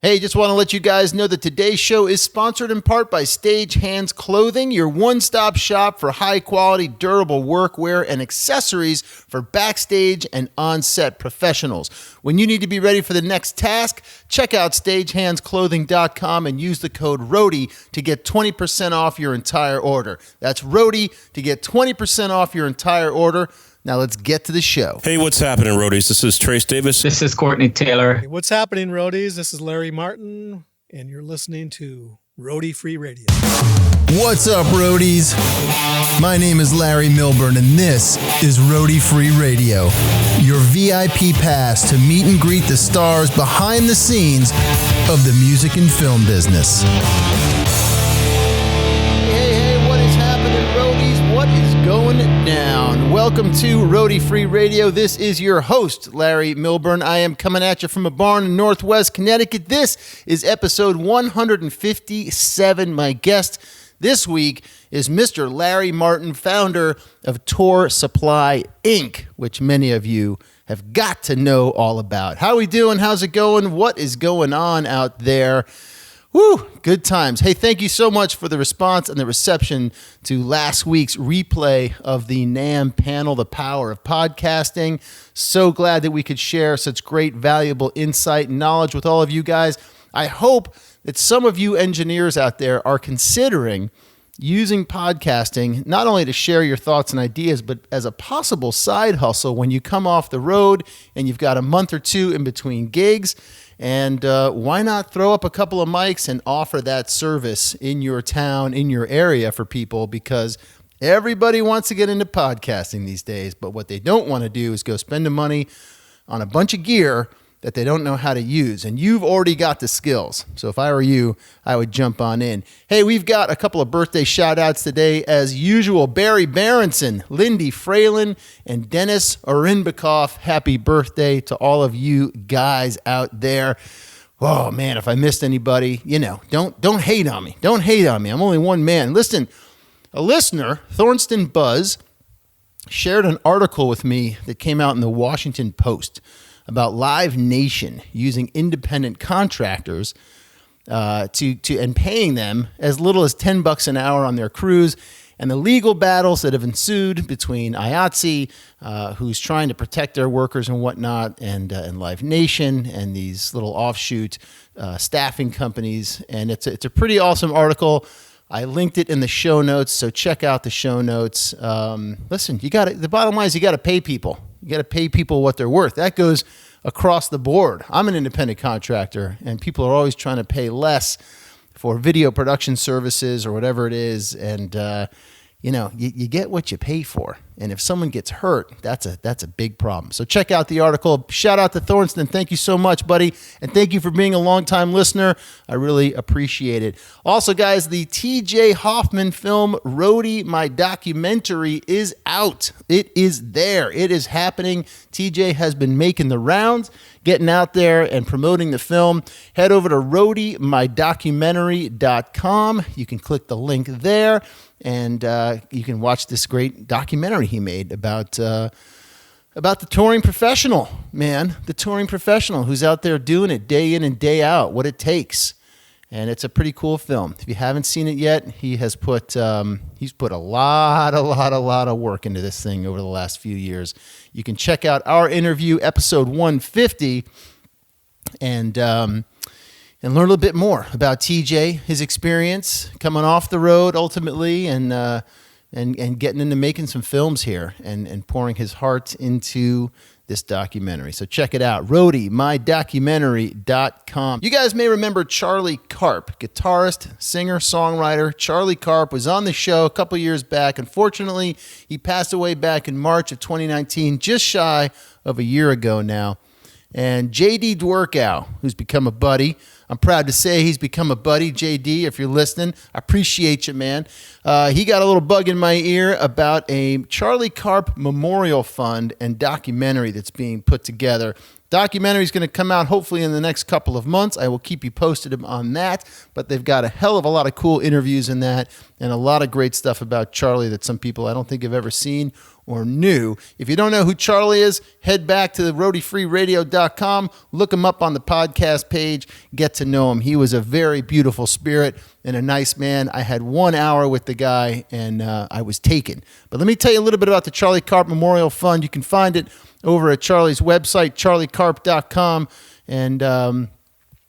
Hey, just want to let you guys know that today's show is sponsored in part by Stagehands Clothing, your one-stop shop for high-quality, durable workwear and accessories for backstage and on-set professionals. When you need to be ready for the next task, check out stagehandsclothing.com and use the code ROADIE to get 20% off your entire order. That's ROADIE to get 20% off your entire order. Now let's get to the show. Hey, what's happening, roadies? This is Trace Davis. This is Courtney Taylor. Hey, what's happening, roadies? This is Larry Martin, and you're listening to Roadie Free Radio. What's up, roadies? My name is Larry Milburn, and this is Roadie Free Radio, your VIP pass to meet and greet the stars behind the scenes of the music and film business. What is going down? Welcome to Roadie Free Radio. This is your host, Larry Milburn. I am coming at you from a barn in Northwest Connecticut. This is episode 157. My guest this week is Mr. Larry Martin, founder of Tour Supply, Inc., which many of you have got to know all about. How are we doing? How's it going? What is going on out there? Woo, good times. Hey, thank you so much for the response and the reception to last week's replay of the NAMM panel, The Power of Podcasting. So glad that we could share such great, valuable insight and knowledge with all of you guys. I hope that some of you engineers out there are considering using podcasting not only to share your thoughts and ideas, but as a possible side hustle when you come off the road and you've got a month or two in between gigs. And why not throw up a couple of mics and offer that service in your town, in your area for people? Because everybody wants to get into podcasting these days, but what they don't want to do is go spend the money on a bunch of gear that they don't know how to use. And you've already got the skills. So if I were you, I would jump on in. Hey, we've got a couple of birthday shout outs today. As usual, Barry Berenson, Lindy Fralin, and Dennis Orinbikoff. Happy birthday to all of you guys out there. Oh man, if I missed anybody, don't hate on me. Don't hate on me. I'm only one man. Listen, a listener, Thornston Buzz, shared an article with me that came out in the Washington Post about Live Nation using independent contractors and paying them as little as $10 an hour on their crews, and the legal battles that have ensued between IATSE, who's trying to protect their workers and whatnot, and Live Nation and these little offshoot staffing companies. And it's a pretty awesome article. I linked it in the show notes, so check out the show notes. Listen, the bottom line is you got to pay people. You got to pay people what they're worth. That goes across the board. I'm an independent contractor, and people are always trying to pay less for video production services or whatever it is. And, you get what you pay for. And if someone gets hurt, that's a big problem. So check out the article. Shout out to Thornston. Thank you so much, buddy. And thank you for being a longtime listener. I really appreciate it. Also, guys, the TJ Hoffman film, Roadie, My Documentary, is out. It is there. It is happening. TJ has been making the rounds, getting out there and promoting the film. Head over to roadiemydocumentary.com. You can click the link there, and you can watch this great documentary he made about the touring professional, man. The touring professional who's out there doing it day in and day out, what it takes. And it's a pretty cool film. If you haven't seen it yet, he has put he's put a lot of work into this thing over the last few years. You can check out our interview, episode 150, and learn a little bit more about TJ, his experience coming off the road ultimately, and getting into making some films here and pouring his heart into this documentary. So check it out, roadiemydocumentary.com. You guys may remember Charlie Carp, guitarist, singer, songwriter. Charlie Carp was on the show a couple years back. Unfortunately, he passed away back in March of 2019, just shy of a year ago now. And JD Dwerkow, who's become a buddy. I'm proud to say he's become a buddy. JD, if you're listening, I appreciate you, man. He got a little bug in my ear about a Charlie Carp Memorial Fund and documentary that's being put together. Documentary is going to come out hopefully in the next couple of months. I will keep you posted on that, but they've got a hell of a lot of cool interviews in that and a lot of great stuff about Charlie that some people I don't think have ever seen or new. If you don't know who Charlie is, head back to roadiefreeradio.com, look him up on the podcast page, get to know him. He was a very beautiful spirit and a nice man. I had 1 hour with the guy, and I was taken. But let me tell you a little bit about the Charlie Carp Memorial Fund. You can find it over at Charlie's website, charliecarp.com, and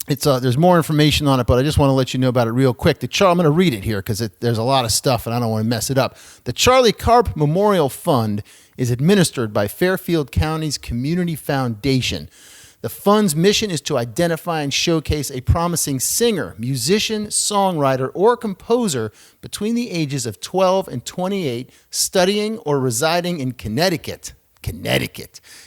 there's more information on it, but I just want to let you know about it real quick. I'm going to read it here because there's a lot of stuff and I don't want to mess it up. The Charlie Carp Memorial Fund is administered by Fairfield County's Community Foundation. The fund's mission is to identify and showcase a promising singer, musician, songwriter, or composer between the ages of 12 and 28 studying or residing in Connecticut.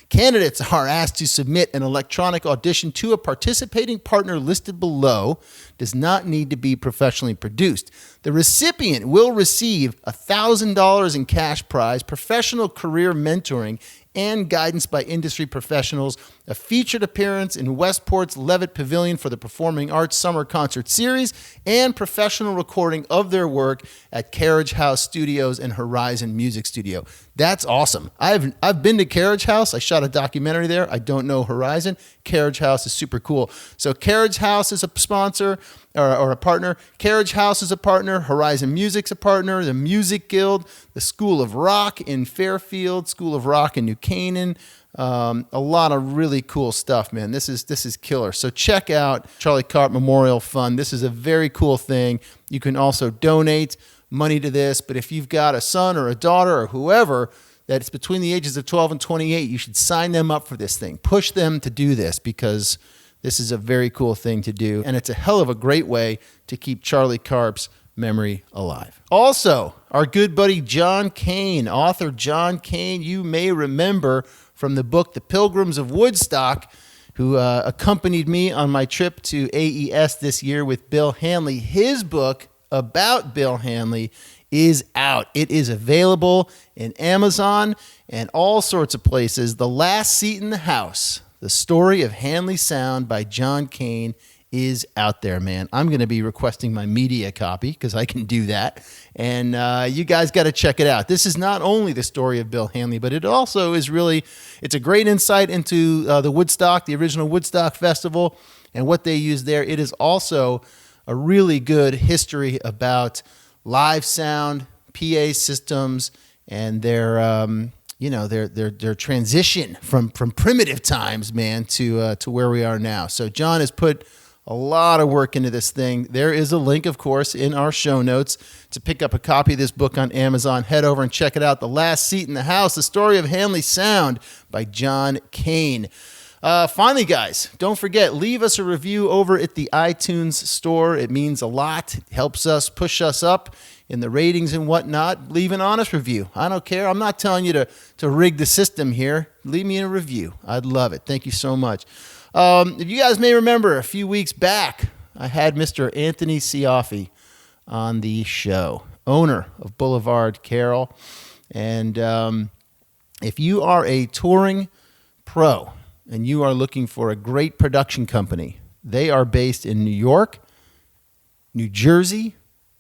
Candidates are asked to submit an electronic audition to a participating partner listed below. Does not need to be professionally produced. The recipient will receive $1,000 in cash prize, professional career mentoring, and guidance by industry professionals, a featured appearance in Westport's Levitt Pavilion for the Performing Arts Summer Concert Series, and professional recording of their work at Carriage House Studios and Horizon Music Studio. That's awesome. I've been to Carriage House. I shot a documentary there. I don't know Horizon. Carriage House is super cool. So Carriage House is a sponsor or a partner. Carriage House is a partner. Horizon Music's a partner. The Music Guild, the School of Rock in Fairfield, School of Rock in New Canaan. A lot of really cool stuff, man. This is killer. So check out Charlie Carp Memorial Fund. This is a very cool thing. You can also donate money to this, but if you've got a son or a daughter or whoever that's between the ages of 12 and 28, you should sign them up for this thing. Push them to do this because this is a very cool thing to do, and it's a hell of a great way to keep Charlie Carp's memory alive. Also, our good buddy John Kane, author John Kane, you may remember from the book The Pilgrims of Woodstock, who accompanied me on my trip to AES this year with Bill Hanley. His book about Bill Hanley is out. It is available in Amazon and all sorts of places. The Last Seat in the House, the story of Hanley Sound by John Kane, is out there, man. I'm going to be requesting my media copy because I can do that. And you guys got to check it out. This is not only the story of Bill Hanley, but it also is it's a great insight into the Woodstock, the original Woodstock Festival, and what they used there. It is also a really good history about live sound, PA systems, and their transition from primitive times, man, to where we are now. So John has put a lot of work into this thing. There is a link, of course, in our show notes to pick up a copy of this book on Amazon. Head over and check it out. The Last Seat in the House, the story of Hanley Sound by John Kane. Finally, guys, don't forget, leave us a review over at the iTunes store. It means a lot. It helps us push us up in the ratings and whatnot. Leave an honest review. I don't care. I'm not telling you to rig the system here. Leave me a review. I'd love it. Thank you so much. If you guys may remember, a few weeks back, I had Mr. Anthony Ciaffi on the show, owner of Boulevard Carol. And if you are a touring pro and you are looking for a great production company, they are based in New York, New Jersey,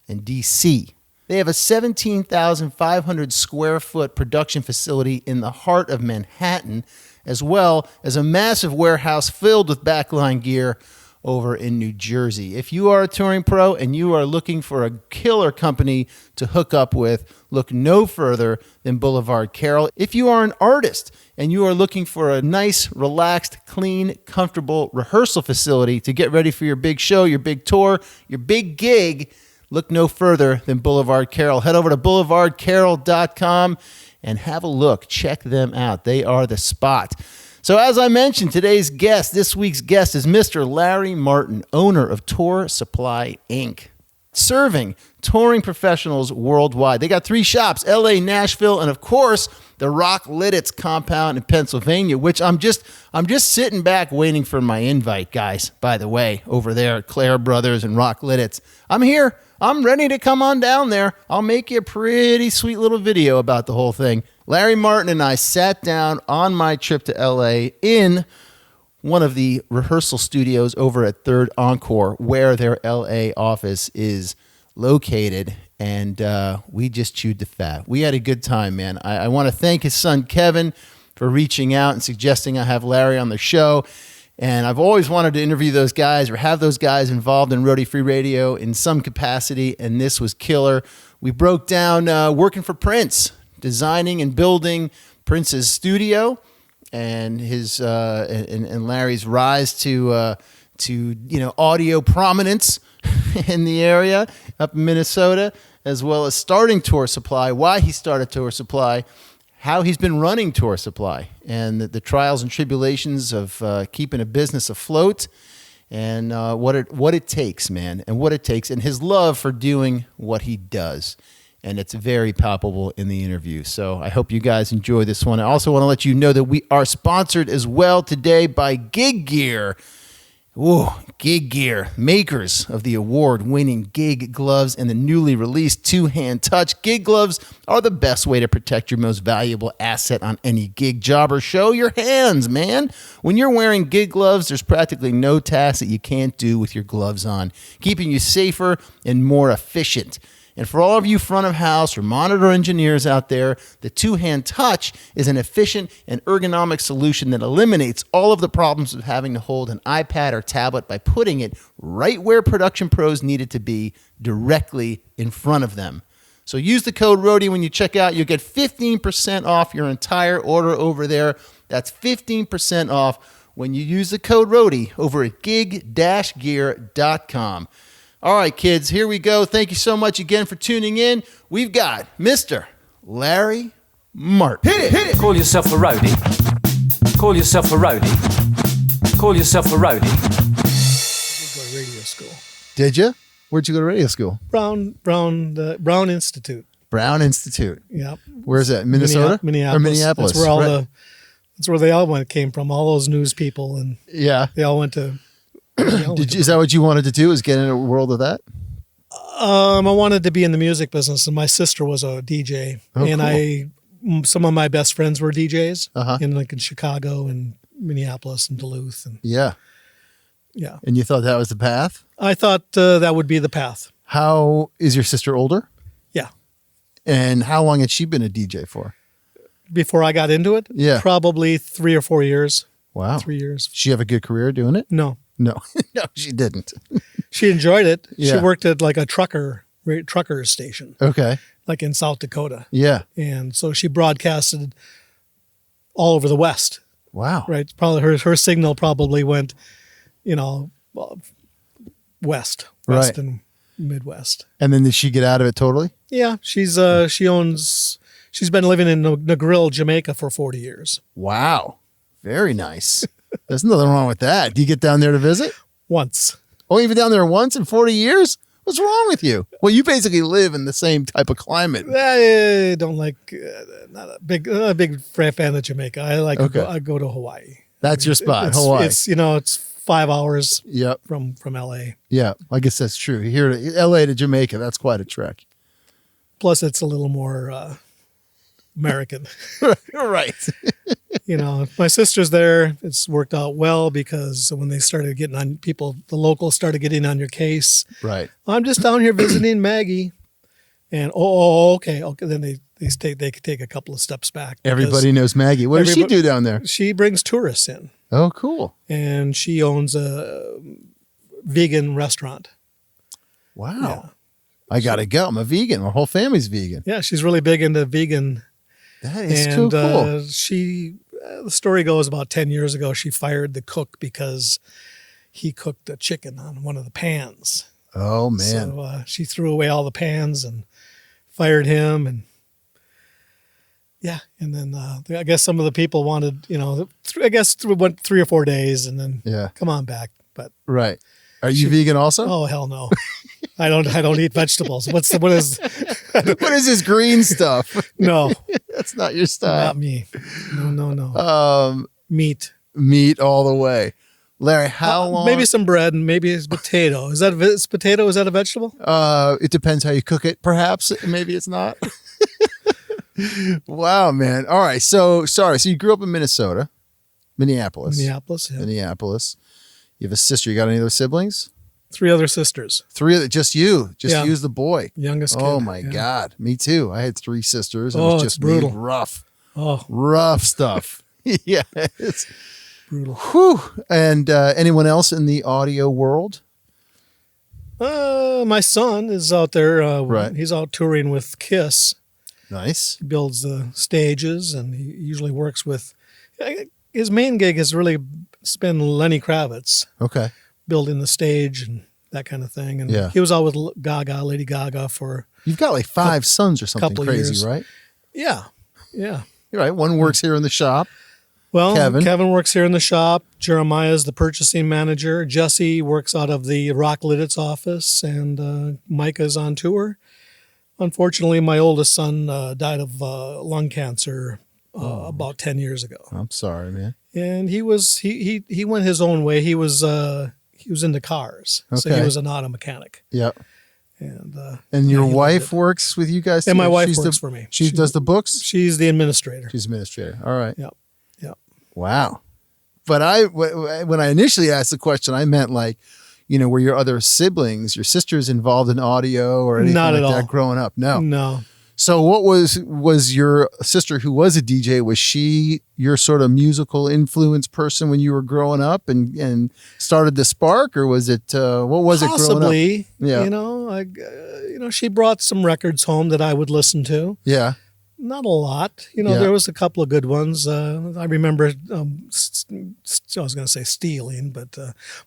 and D.C. They have a 17,500 square foot production facility in the heart of Manhattan, as well as a massive warehouse filled with backline gear over in New Jersey. If you are a touring pro and you are looking for a killer company to hook up with, look no further than Boulevard Carol. If you are an artist and you are looking for a nice, relaxed, clean, comfortable rehearsal facility to get ready for your big show, your big tour, your big gig, look no further than Boulevard Carol. Head over to boulevardcarol.com and have a look. Check them out. They are the spot. So as I mentioned, this week's guest is Mr. Larry Martin, owner of Tour Supply, Inc., serving touring professionals worldwide. They got 3 shops, LA, Nashville, and of course, the Rock Lititz compound in Pennsylvania, which I'm just sitting back waiting for my invite, guys, by the way, over there at Claire Brothers and Rock Lititz. I'm here. I'm ready to come on down there. I'll make you a pretty sweet little video about the whole thing. Larry Martin and I sat down on my trip to LA in one of the rehearsal studios over at Third Encore, where their LA office is located. and we just chewed the fat. We had a good time, man. I want to thank his son, Kevin, for reaching out and suggesting I have Larry on the show. And I've always wanted to interview those guys or have those guys involved in Roadie Free Radio in some capacity, and this was killer. We broke down working for Prince, designing and building Prince's studio, and his and Larry's rise to audio prominence in the area up in Minnesota, as well as starting Tour Supply, why he started Tour Supply, how he's been running Tour Supply, and the trials and tribulations of keeping a business afloat, and what it takes, man, and what it takes, and his love for doing what he does. And it's very palpable in the interview. So I hope you guys enjoy this one. I also want to let you know that we are sponsored as well today by Gig Gear. Ooh, Gig Gear, makers of the award-winning Gig gloves and the newly released two-hand touch. Gig gloves are the best way to protect your most valuable asset on any gig job or show, your hands, man. When you're wearing Gig gloves, there's practically no task that you can't do with your gloves on, keeping you safer and more efficient. And for all of you front of house or monitor engineers out there, the two-hand touch is an efficient and ergonomic solution that eliminates all of the problems of having to hold an iPad or tablet by putting it right where production pros need it to be, directly in front of them. So use the code Roadie when you check out. You'll get 15% off your entire order over there. That's 15% off when you use the code Roadie over at gig-gear.com. All right, kids, here we go. Thank you so much again for tuning in. We've got Mr. Larry Martin. Hit it. Call yourself a roadie. Call yourself a roadie. Call yourself a roadie. I did go to radio school. Did you? Where'd you go to radio school? Brown Institute. Brown Institute. Yep. Where's that? Minnesota? Minneapolis. Or Minneapolis. That's where that's where they all came from. All those news people, and yeah, they all went to. Is that what you wanted to do? Is get in a world of that? I wanted to be in the music business, and my sister was a DJ, and cool. Some of my best friends were DJs in Chicago and Minneapolis and Duluth, and yeah. And you thought that was the path? I thought that would be the path. How is your sister older? Yeah. And how long had she been a DJ for? Before I got into it? Yeah. Probably 3 or 4 years. Wow. 3 years. Did she have a good career doing it? No. No, she didn't. She enjoyed it. Yeah. She worked at like a trucker station, Okay. like in South Dakota. Yeah. And so she broadcasted all over the West. Wow. Right. Probably her signal probably went, west Right. and Midwest. And then did she get out of it totally? Yeah. She's been living in Negril, Jamaica for 40 years. Wow. Very nice. There's nothing wrong with that. Do you get down there to visit? Once. Oh, you've been down there once in 40 years? What's wrong with you? Well, you basically live in the same type of climate. I don't like, not a big fan of Jamaica. I go to Hawaii. That's your spot, Hawaii. It's 5 hours Yep. from LA. Yeah, I guess that's true. Here to LA to Jamaica, that's quite a trek. Plus it's a little more American. Right. My sister's there. It's worked out well because when they started getting on people, the locals started getting on your case. Right. I'm just down here visiting Maggie. And okay. Then they could take a couple of steps back. Everybody knows Maggie. What does she do down there? She brings tourists in. Oh, cool. And she owns a vegan restaurant. Wow. Yeah. I got to go. I'm a vegan. My whole family's vegan. Yeah, she's really big into vegan. That is too cool. The story goes about 10 years ago, she fired the cook because he cooked a chicken on one of the pans. Oh, man. So she threw away all the pans and fired him. And yeah, and then I guess some of the people wanted, I guess it went 3 or 4 days and then come on back. But right. Are you vegan also? Oh, hell no. I don't eat vegetables. What is this green stuff? No. That's not your style. Not me. No. Meat all the way. Larry, how long? Maybe some bread and maybe it's potato. Is that a vegetable? It depends how you cook it, perhaps. Maybe it's not. Wow, man. All right. So you grew up in Minnesota, Minneapolis. Yeah. Minneapolis. You have a sister. You got any other siblings? 3 other sisters. 3 of just you. Just Yeah. you's the boy. Youngest kid. Oh, my Yeah. God. Me too. I had 3 sisters. And it Oh, was it's just brutal. rough. Oh, Rough stuff. Yeah. It's brutal. whew. And anyone else in the audio world? My son is out there. Right. He's out touring with KISS. Nice. He builds the stages, and he usually works with. His main gig has really been Lenny Kravitz, Okay. building the stage and that kind of thing. And Yeah. he was out with Lady Gaga for You've got like 5 sons or something couple crazy, years. right? yeah. You're right. One works here in the shop. Well, Kevin. Kevin works here in the shop. Jeremiah is the purchasing manager. Jesse works out of the Rock Lititz office, and Micah's on tour. Unfortunately, my oldest son died of lung cancer about 10 years ago, I'm sorry, man. and he went his own way. He was into cars, so he Okay. was an auto mechanic, Yep. and And your he wife loved it. works with you guys? And too? my wife She's works for me. She does the books? She's the administrator. She's administrator. All right. Yep. Wow. But when I initially asked the question, I meant like, were your other siblings, your sisters involved in audio or anything Not like at that all. growing up? No. No. So what was your sister who was a DJ, was she your sort of musical influence person when you were growing up and started the spark, or was it, what was it growing up? Possibly. Yeah. She brought some records home that I would listen to. Yeah. Not a lot. Yeah. There was a couple of good ones. I remember, I was going to say stealing, but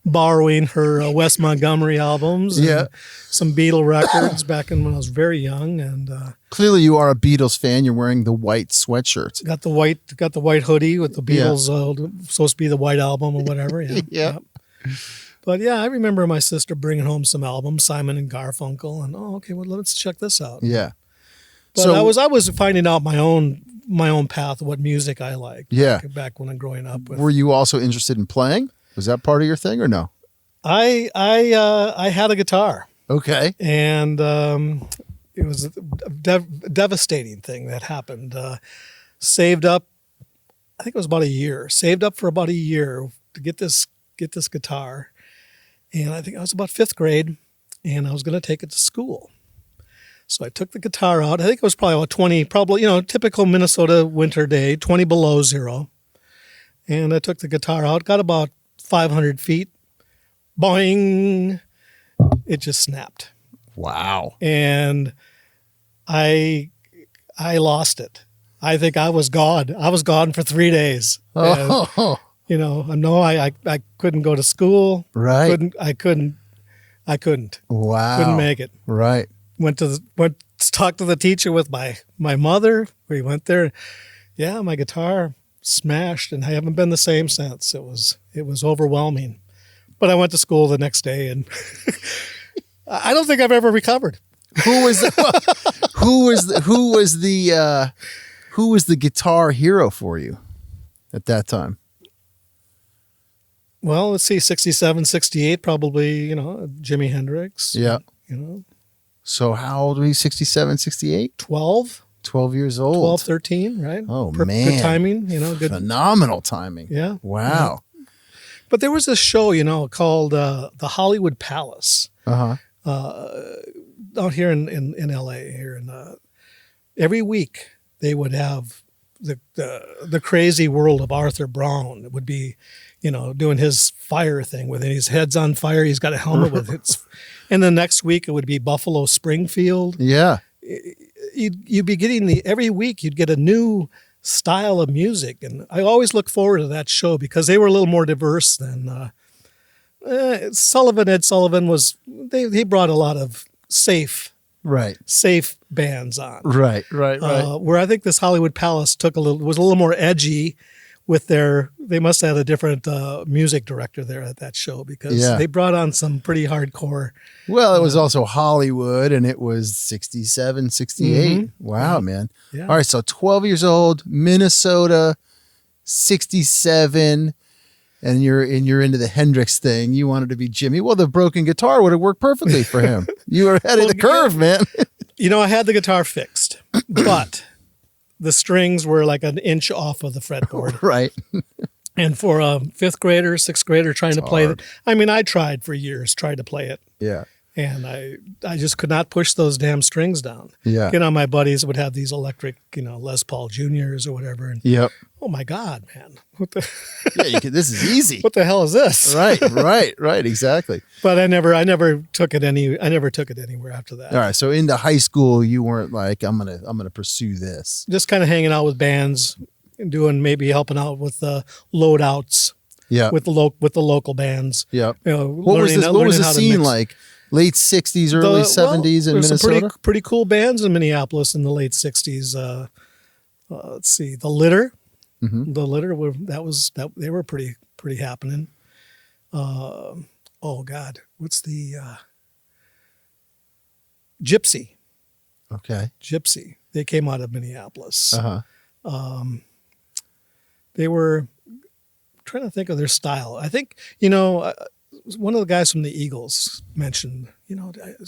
borrowing her Wes Montgomery albums. And Yeah. some Beatle records back when I was very young, and Clearly you are a Beatles fan. You're wearing the white sweatshirt. got the white hoodie with the Beatles, supposed to be the White Album or whatever. Yeah. Yeah. Yep. But yeah, I remember my sister bringing home some albums, Simon and Garfunkel, and okay, well, let's check this out. Yeah. But So- I was finding out my own path, what music I liked. Yeah. Back when I'm growing up. Were you also interested in playing? Was that part of your thing or no? I had a guitar, Okay. and it was a devastating thing that happened. Saved up, I think it was about a year. Saved up for about a year to get this guitar, and I think I was about 5th grade, and I was going to take it to school. So I took the guitar out. I think it was probably about 20, typical Minnesota winter day, 20 below zero. And I took the guitar out, got about 500 feet. Boing! It just snapped. Wow. And I lost it. I think I was gone. I was gone for 3 days. Oh, I couldn't go to school. right. I couldn't Wow. couldn't make it. Right. Went to talk to the teacher with my mother. We went there. Yeah, my guitar smashed, and I haven't been the same since. It was overwhelming. But I went to school the next day, and I don't think I've ever recovered. Who was the guitar hero for you at that time? Well, let's see, 67, 68, probably, Jimi Hendrix. Yeah. 12, So how old were you? 67, 68? 12 years old. 13, right? Oh, man. Good timing, good. Phenomenal timing. Yeah. Wow. But there was this show, called the Hollywood Palace. Uh-huh. Out here in LA here, and every week they would have the crazy world of Arthur Brown. It would be, doing his fire thing with his head's on fire. He's got a helmet with it. And the next week it would be Buffalo Springfield. Yeah. You'd be getting every week you'd get a new style of music, and I always look forward to that show because they were a little more diverse than Ed Sullivan was. He brought a lot of safe bands on. Right. Where I think this Hollywood Palace was a little more edgy with they must have had a different music director there at that show because they brought on some pretty hardcore. Well, it was also Hollywood, and it was 67, 68. Mm-hmm. Wow, man. Yeah. All right, so 12 years old, Minnesota, 67, and you're into the Hendrix thing. You wanted to be Jimmy. Well, the broken guitar would have worked perfectly for him. You were ahead of the curve, man. I had the guitar fixed, but the strings were like an inch off of the fretboard. Right. And for a fifth grader, sixth grader trying to play hard. I tried for years, tried to play it. Yeah. And I just could not push those damn strings down. Yeah. My buddies would have these electric, Les Paul Juniors or whatever. And Yep. oh my God, man. What the This is easy. what the hell is this? Right. Exactly. But I never took it anywhere after that. All right. So into high school, you weren't like, I'm gonna pursue this. Just kind of hanging out with bands and maybe helping out with the loadouts. Yeah. With the local bands. Yeah. What was the scene like? Late 60s, early 70s in Minnesota? Some pretty cool bands in Minneapolis in the late 60s. Let's see. The Litter. Mm-hmm. The Litter, they were pretty happening. Oh, God. What's the... Gypsy. Okay. Gypsy. They came out of Minneapolis. Uh-huh. They were... trying to think of their style. I think, one of the guys from the Eagles mentioned,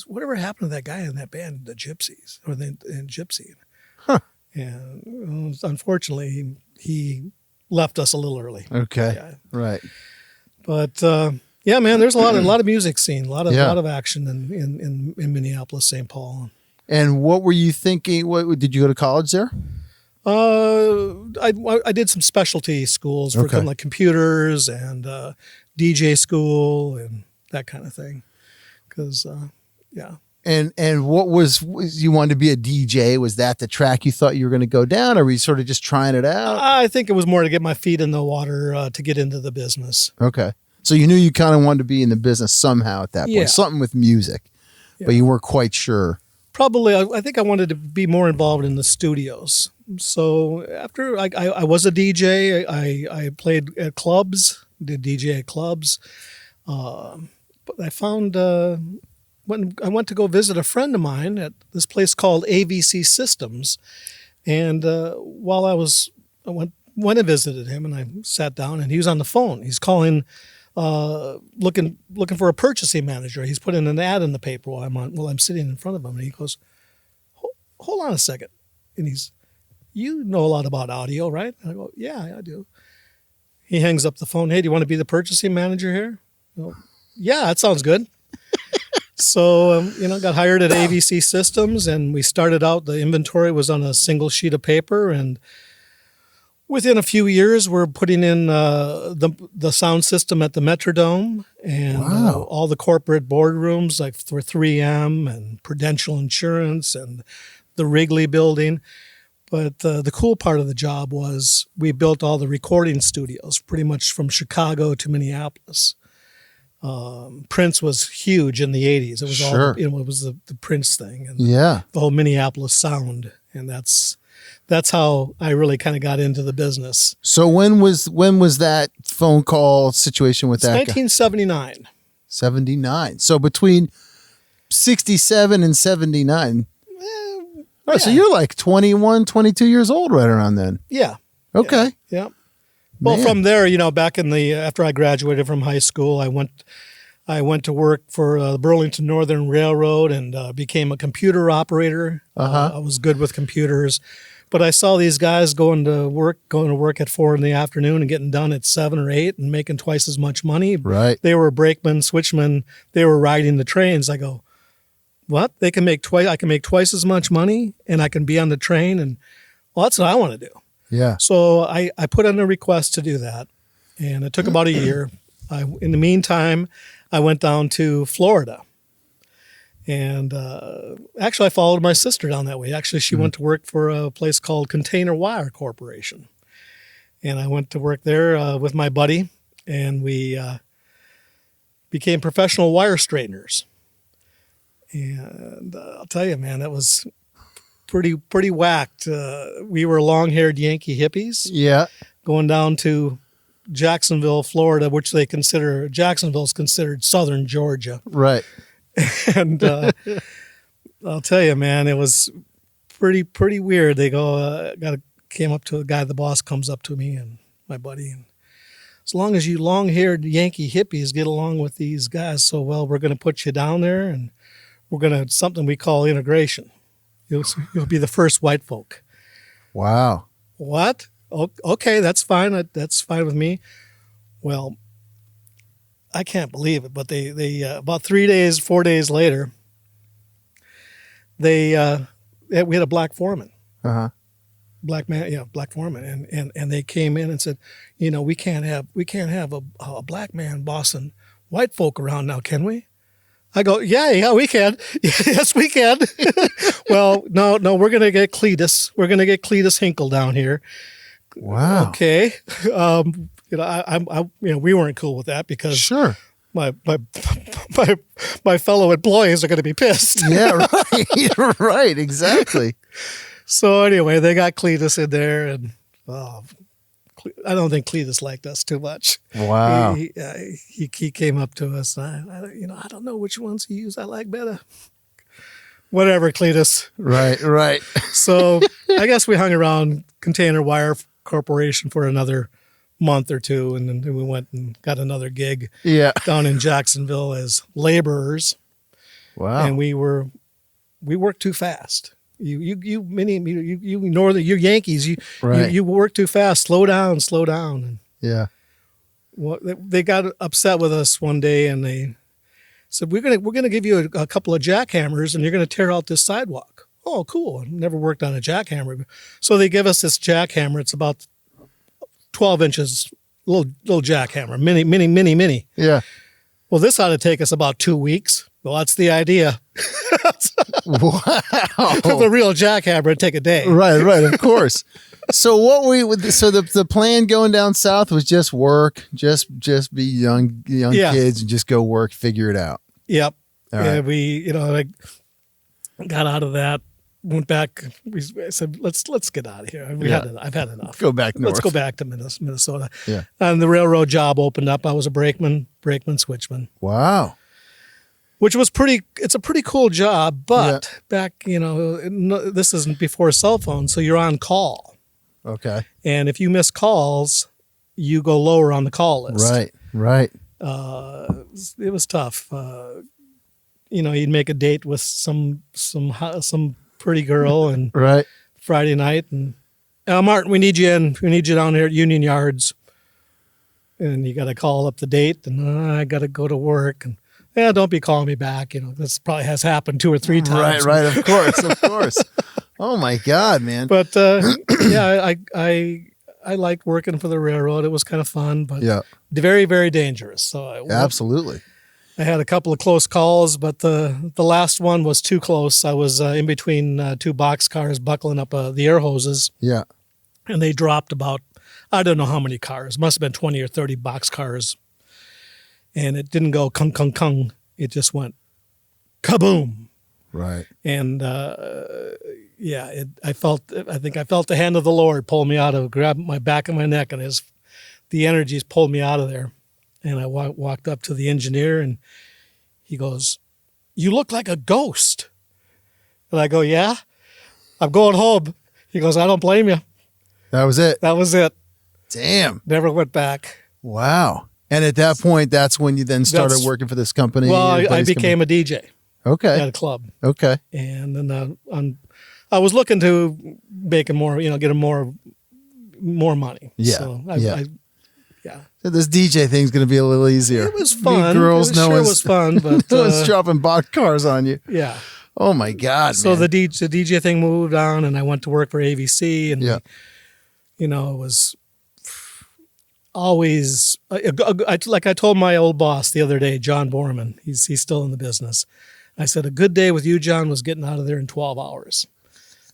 whatever happened to that guy in that band, the Gypsies, in Gypsy. Huh. And unfortunately, he left us a little early. Okay. Yeah. Right. But yeah, man, there's a lot of music scene, a lot of action in Minneapolis, St. Paul. And what were you thinking? What did you go to college there? I did some specialty schools for like computers and DJ school and that kind of thing. Because, yeah. And what was you wanted to be a DJ? Was that the track you thought you were going to go down, or were you sort of just trying it out? I think it was more to get my feet in the water to get into the business. Okay. So you knew you kind of wanted to be in the business somehow at that point, Yeah. something with music, but you weren't quite sure. Probably, I think I wanted to be more involved in the studios. So after I was a DJ, I played at clubs, did DJ at clubs. But I found when I went to go visit a friend of mine at this place called AVC Systems, and while I went and visited him, and I sat down, and he was on the phone. He's calling, looking for a purchasing manager. He's putting an ad in the paper while I'm sitting in front of him, and he goes, "Hold on a second," and "You know a lot about audio, right?" And I go, "Yeah, I do." He hangs up the phone. "Hey, do you want to be the purchasing manager here?" I go, "Yeah, that sounds good." So, got hired at AVC Systems, and we started out, the inventory was on a single sheet of paper, and within a few years, we're putting in the sound system at the Metrodome and all the corporate boardrooms, like for 3M and Prudential Insurance and the Wrigley Building. But the cool part of the job was we built all the recording studios, pretty much from Chicago to Minneapolis. Prince was huge in the 80s. It was all, it was the Prince thing and the whole Minneapolis sound. And that's how I really kind of got into the business. So when was that phone call situation with that guy? 1979. 79. So between 67 and 79. Oh, so you're like 21, 22 years old right around then. Yeah. Okay. Yeah. Well, from there, back after I graduated from high school, I went to work for the Burlington Northern Railroad and became a computer operator. I was good with computers, but I saw these guys going to work at 4 p.m. and getting done at 7 or 8 and making twice as much money. Right. They were brakemen, switchmen. They were riding the trains. I go, what? I can make twice as much money and I can be on the train. And well, that's what I want to do. Yeah. So I put in a request to do that, and it took about a year. In the meantime, I went down to Florida, and actually I followed my sister down that way. Actually, she went to work for a place called Container Wire Corporation, and I went to work there with my buddy, and we became professional wire straighteners. And I'll tell you, man, that was pretty whacked. We were long-haired Yankee hippies. Yeah. Going down to Jacksonville, Florida, which Jacksonville's considered southern Georgia. Right. And I'll tell you, man, it was pretty weird. They go, came up to a guy, the boss comes up to me and my buddy, and as long as you long-haired Yankee hippies get along with these guys so well, we're going to put you down there and we're going to something we call integration. You'll be the first white folk. Wow. What? Okay, that's fine. That's fine with me. Well, I can't believe it, but they about 4 days later, we had a black foreman. Uh-huh. Black foreman, and they came in and said, we can't have a black man bossing white folk around now, can we? I go, yeah, we can. Yes, we can. Well, no, we're gonna get Cletus. We're gonna get Cletus Hinkle down here. Wow. Okay. We weren't cool with that because Sure. my fellow employees are going to be pissed. Yeah, right. Right, exactly. So anyway, they got Cletus in there, and I don't think Cletus liked us too much. Wow. He came up to us. I don't know which ones he used. I like better. Whatever, Cletus. Right. So I guess we hung around Container Wire Corporation for another month or two, and then we went and got another gig down in Jacksonville as laborers. Wow. And we worked too fast. You Yankees, you work too fast. Slow down. And well, they got upset with us one day, and they said, we're gonna give you a couple of jackhammers, and you're gonna tear out this sidewalk. Oh, cool. I've never worked on a jackhammer. So they give us this jackhammer. It's about 12 inches, little jackhammer, mini. Yeah. Well, this ought to take us about 2 weeks. Well, that's the idea. Wow. The real jackhammer would take a day. Right, of course. So the plan going down south was just work, just be young kids and just go work, figure it out. Yep. All right. We got out of that, went back. I said, let's get out of here. I've had enough. Go back north. Let's go back to Minnesota. Yeah. And the railroad job opened up. I was a brakeman, switchman. Wow. Which was it's a pretty cool job, but back, this isn't before cell phones, so you're on call. Okay. And if you miss calls, you go lower on the call list. Right. It was tough. You'd make a date with some pretty girl and Right. Friday night, and Martin, we need you down here at Union Yards, and you got to call up the date, and I got to go to work, and don't be calling me back. This probably has happened 2 or 3 times. Right. Of course. Oh my God, man. But I liked working for the railroad. It was kind of fun, but very, very dangerous. So Absolutely. I had a couple of close calls, but the last one was too close. I was in between 2 boxcars buckling up the air hoses. Yeah. And they dropped about, I don't know how many cars. Must have been 20 or 30 boxcars. And it didn't go kung, kung, kung. It just went kaboom. Right. And I think I felt the hand of the Lord pull me out grab my back of my neck, and the energies pulled me out of there. And I walked up to the engineer, and he goes, "You look like a ghost." And I go, "Yeah, I'm going home." He goes, "I don't blame you." That was it. Damn. Never went back. Wow. And at that point, that's when you then started working for this company. Well, I became a DJ. Okay. At a club. Okay. And then I was looking to make more, get more money. Yeah. So So this DJ thing's going to be a little easier. It was fun. New girls, it was fun, but no one's dropping box cars on you. Yeah. Oh my God. So man. the DJ thing moved on, and I went to work for AVC, and it was always like I told my old boss the other day, John Borman. He's still in the business. I said, a good day with you, John, was getting out of there in 12 hours.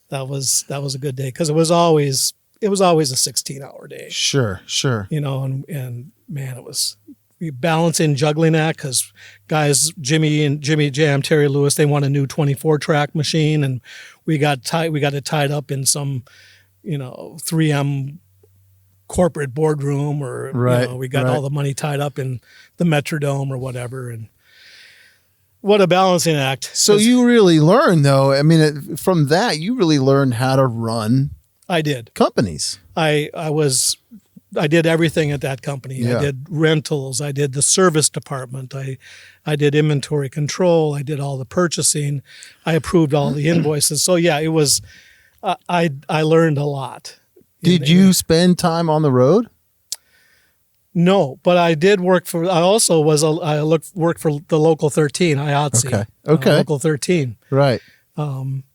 That was a good day, because it was always a 16-hour day. Sure. And man, it was balancing, juggling that, because guys, Jimmy Jam, Terry Lewis, they want a new 24-track machine, and we got it tied up in some 3M corporate boardroom, or we got all the money tied up in the Metrodome or whatever, and what a balancing act. So you really learned, though. I mean, from that, you really learned how to run. I did. Companies. I did everything at that company. Yeah. I did rentals. I did the service department. I did inventory control. I did all the purchasing. I approved all the invoices. So yeah, it was. I learned a lot. Did you spend time on the road? No, but I did work for. I also worked for the local 13, IATSE. Okay. Local 13. Right.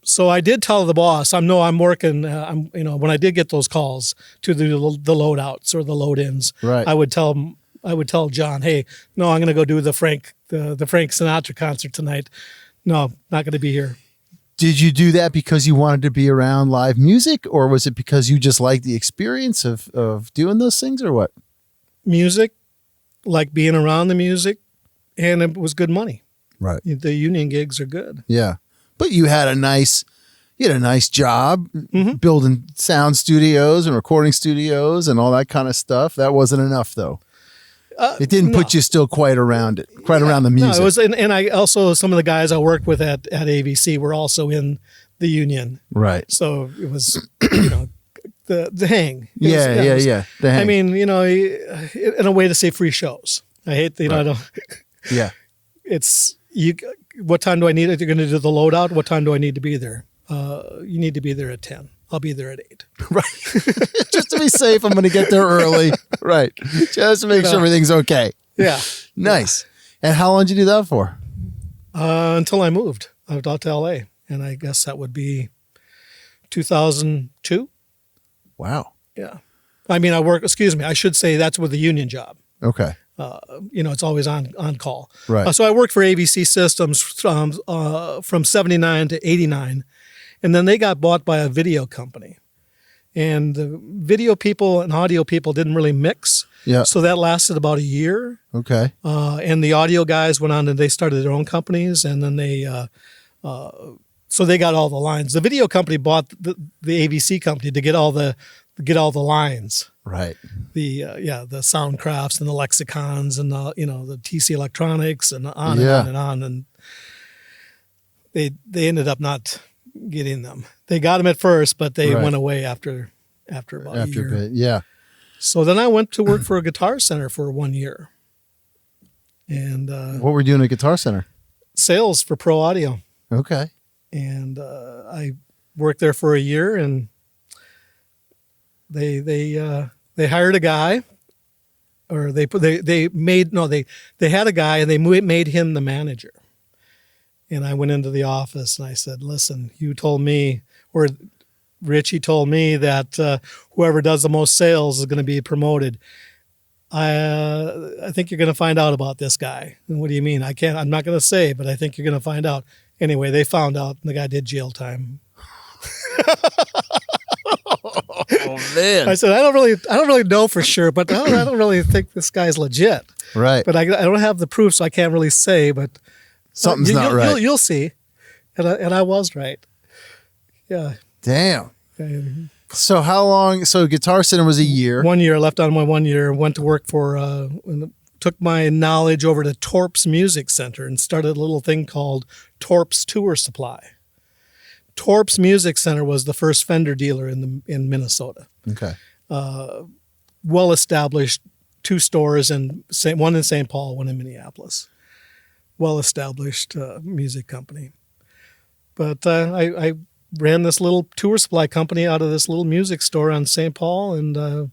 So I did tell the boss, I'm working. When I did get those calls to the loadouts or the load-ins, right. I would tell John, hey, no, I'm going to go do the Frank Sinatra concert tonight. No, not going to be here. Did you do that because you wanted to be around live music, or was it because you just liked the experience of doing those things, or what? Music, like being around the music, and it was good money. Right. The union gigs are good. Yeah. But you had a nice job building sound studios and recording studios and all that kind of stuff. That wasn't enough, though. It didn't put you still quite around the music. No, it was, and I also, some of the guys I worked with at AVC were also in the union. Right. So it was, the hang. Yeah. The hang. I mean, in a way to say free shows. I hate, I don't. Yeah. It's, what time do I need it? You're going to do the loadout. What time do I need to be there? You need to be there at 10. I'll be there at 8. Right. Just to be safe, I'm going to get there early. Right. Just to make sure everything's okay. Yeah. Nice. And how long did you do that for? Until I moved out to LA. And I guess that would be 2002. Wow. Yeah. I mean, I should say that's with the union job. Okay. It's always on call. Right. So I worked for AVC Systems from 79 to 89. And then they got bought by a video company. And the video people and audio people didn't really mix. Yeah. So that lasted about a year. Okay. And the audio guys went on and they started their own companies. And then so they got all the lines. The video company bought the AVC company to get all the lines. Right. The Soundcrafts and the Lexicons and the TC Electronics and on and on and on. And they ended up not getting them. They got them at first, but they went away after about a year. A bit, yeah. So then I went to work for a Guitar Center for 1 year. And what were you doing at Guitar Center? Sales for Pro Audio. Okay. And I worked there for a year, and they hired a guy, or they had a guy and they made him the manager. And I went into the office and I said, listen, you told me, or Richie told me that whoever does the most sales is going to be promoted. I think you're going to find out about this guy. And what do you mean? I'm not going to say, but I think you're going to find out. Anyway, they found out and the guy did jail time. Oh man! I said, I don't really know for sure, but I don't really think this guy's legit. Right. But I don't have the proof, so I can't really say. But something's not right. You'll see, and I was right. Yeah. Damn. So how long? So Guitar Center was a year. 1 year. I left on my 1 year. Went to work for. Took my knowledge over to Torp's Music Center and started a little thing called Torp's Tour Supply. Torp's Music Center was the first Fender dealer in Minnesota. Okay. Well established, 2 stores, and one in St. Paul, one in Minneapolis. Well established music company. But I ran this little tour supply company out of this little music store on St. Paul, and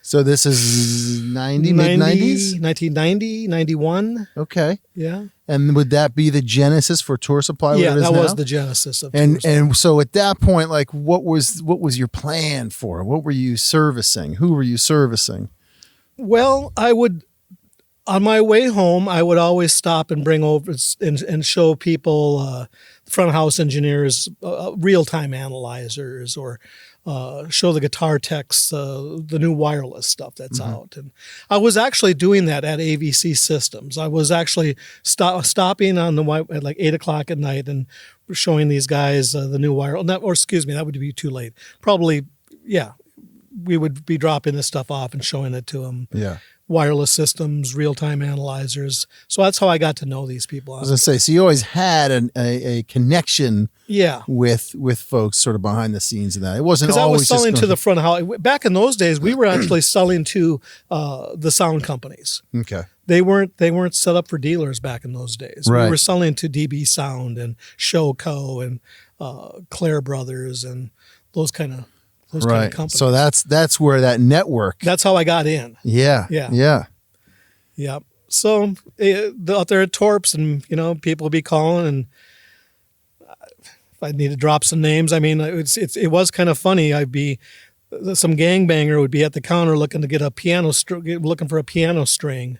so this is 1990s? 1990, 91. Okay. Yeah. And would that be the genesis for Tour Supply? Yeah, that was the genesis of Tour Supply. And so at that point, like, what was your plan for? What were you servicing? Who were you servicing? Well, on my way home, I would always stop and bring over and show people, front house engineers, real-time analyzers, or show the guitar techs the new wireless stuff that's out. And I was actually doing that at AVC Systems. I was actually stopping on at like 8 o'clock at night and showing these guys the new wireless. That would be too late. Probably, yeah. We would be dropping this stuff off and showing it to them. Yeah. Wireless systems, real-time analyzers. So that's how I got to know these people. I was going to say, so you always had a connection with folks sort of behind the scenes of that. It wasn't always because I was selling just to the front of house. Back in those days, we were actually selling to the sound companies. Okay. They weren't set up for dealers back in those days. Right. We were selling to DB Sound and Showco and Claire Brothers and those kind of those kind of companies. So that's where that network. That's how I got in. Yeah. So out there at Torps, and people would be calling, and if I need to drop some names, I mean, it was kind of funny. Some gangbanger would be at the counter looking to get looking for a piano string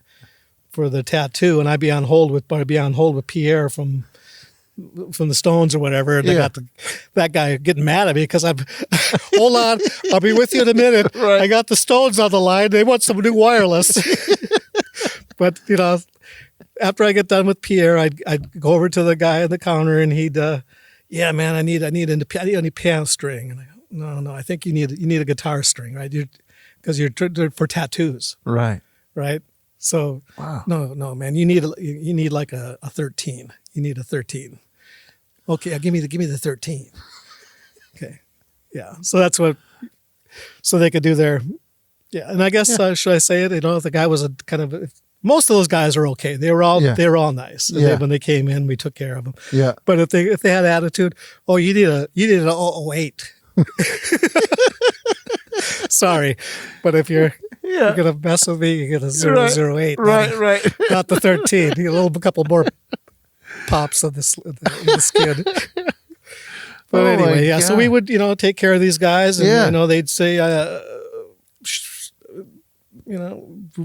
for the tattoo, and I'd be on hold with Pierre from the Stones or whatever, and I got that guy getting mad at me because I'm hold on, I'll be with you in a minute. Right. I got the Stones on the line. They want some new wireless. But after I get done with Pierre, I'd go over to the guy at the counter, and he'd, yeah, man, I need a piano string. And I go, no, I think you need a guitar string, right? Because you're for tattoos, right? So, wow. No, man, you need like a 13. You need a 13. Okay, give me the 13. Okay, yeah. So that's so they could do their, yeah. And I guess should I say it? The guy was a kind of. Most of those guys are okay. They were all nice. When they came in, we took care of them. Yeah. But if they had attitude, you need an 008. Sorry, but if you're gonna mess with me, you get a 008. Right. Not the 13. You get a couple more pops on the skin. But anyway, so we would take care of these guys, and they'd say,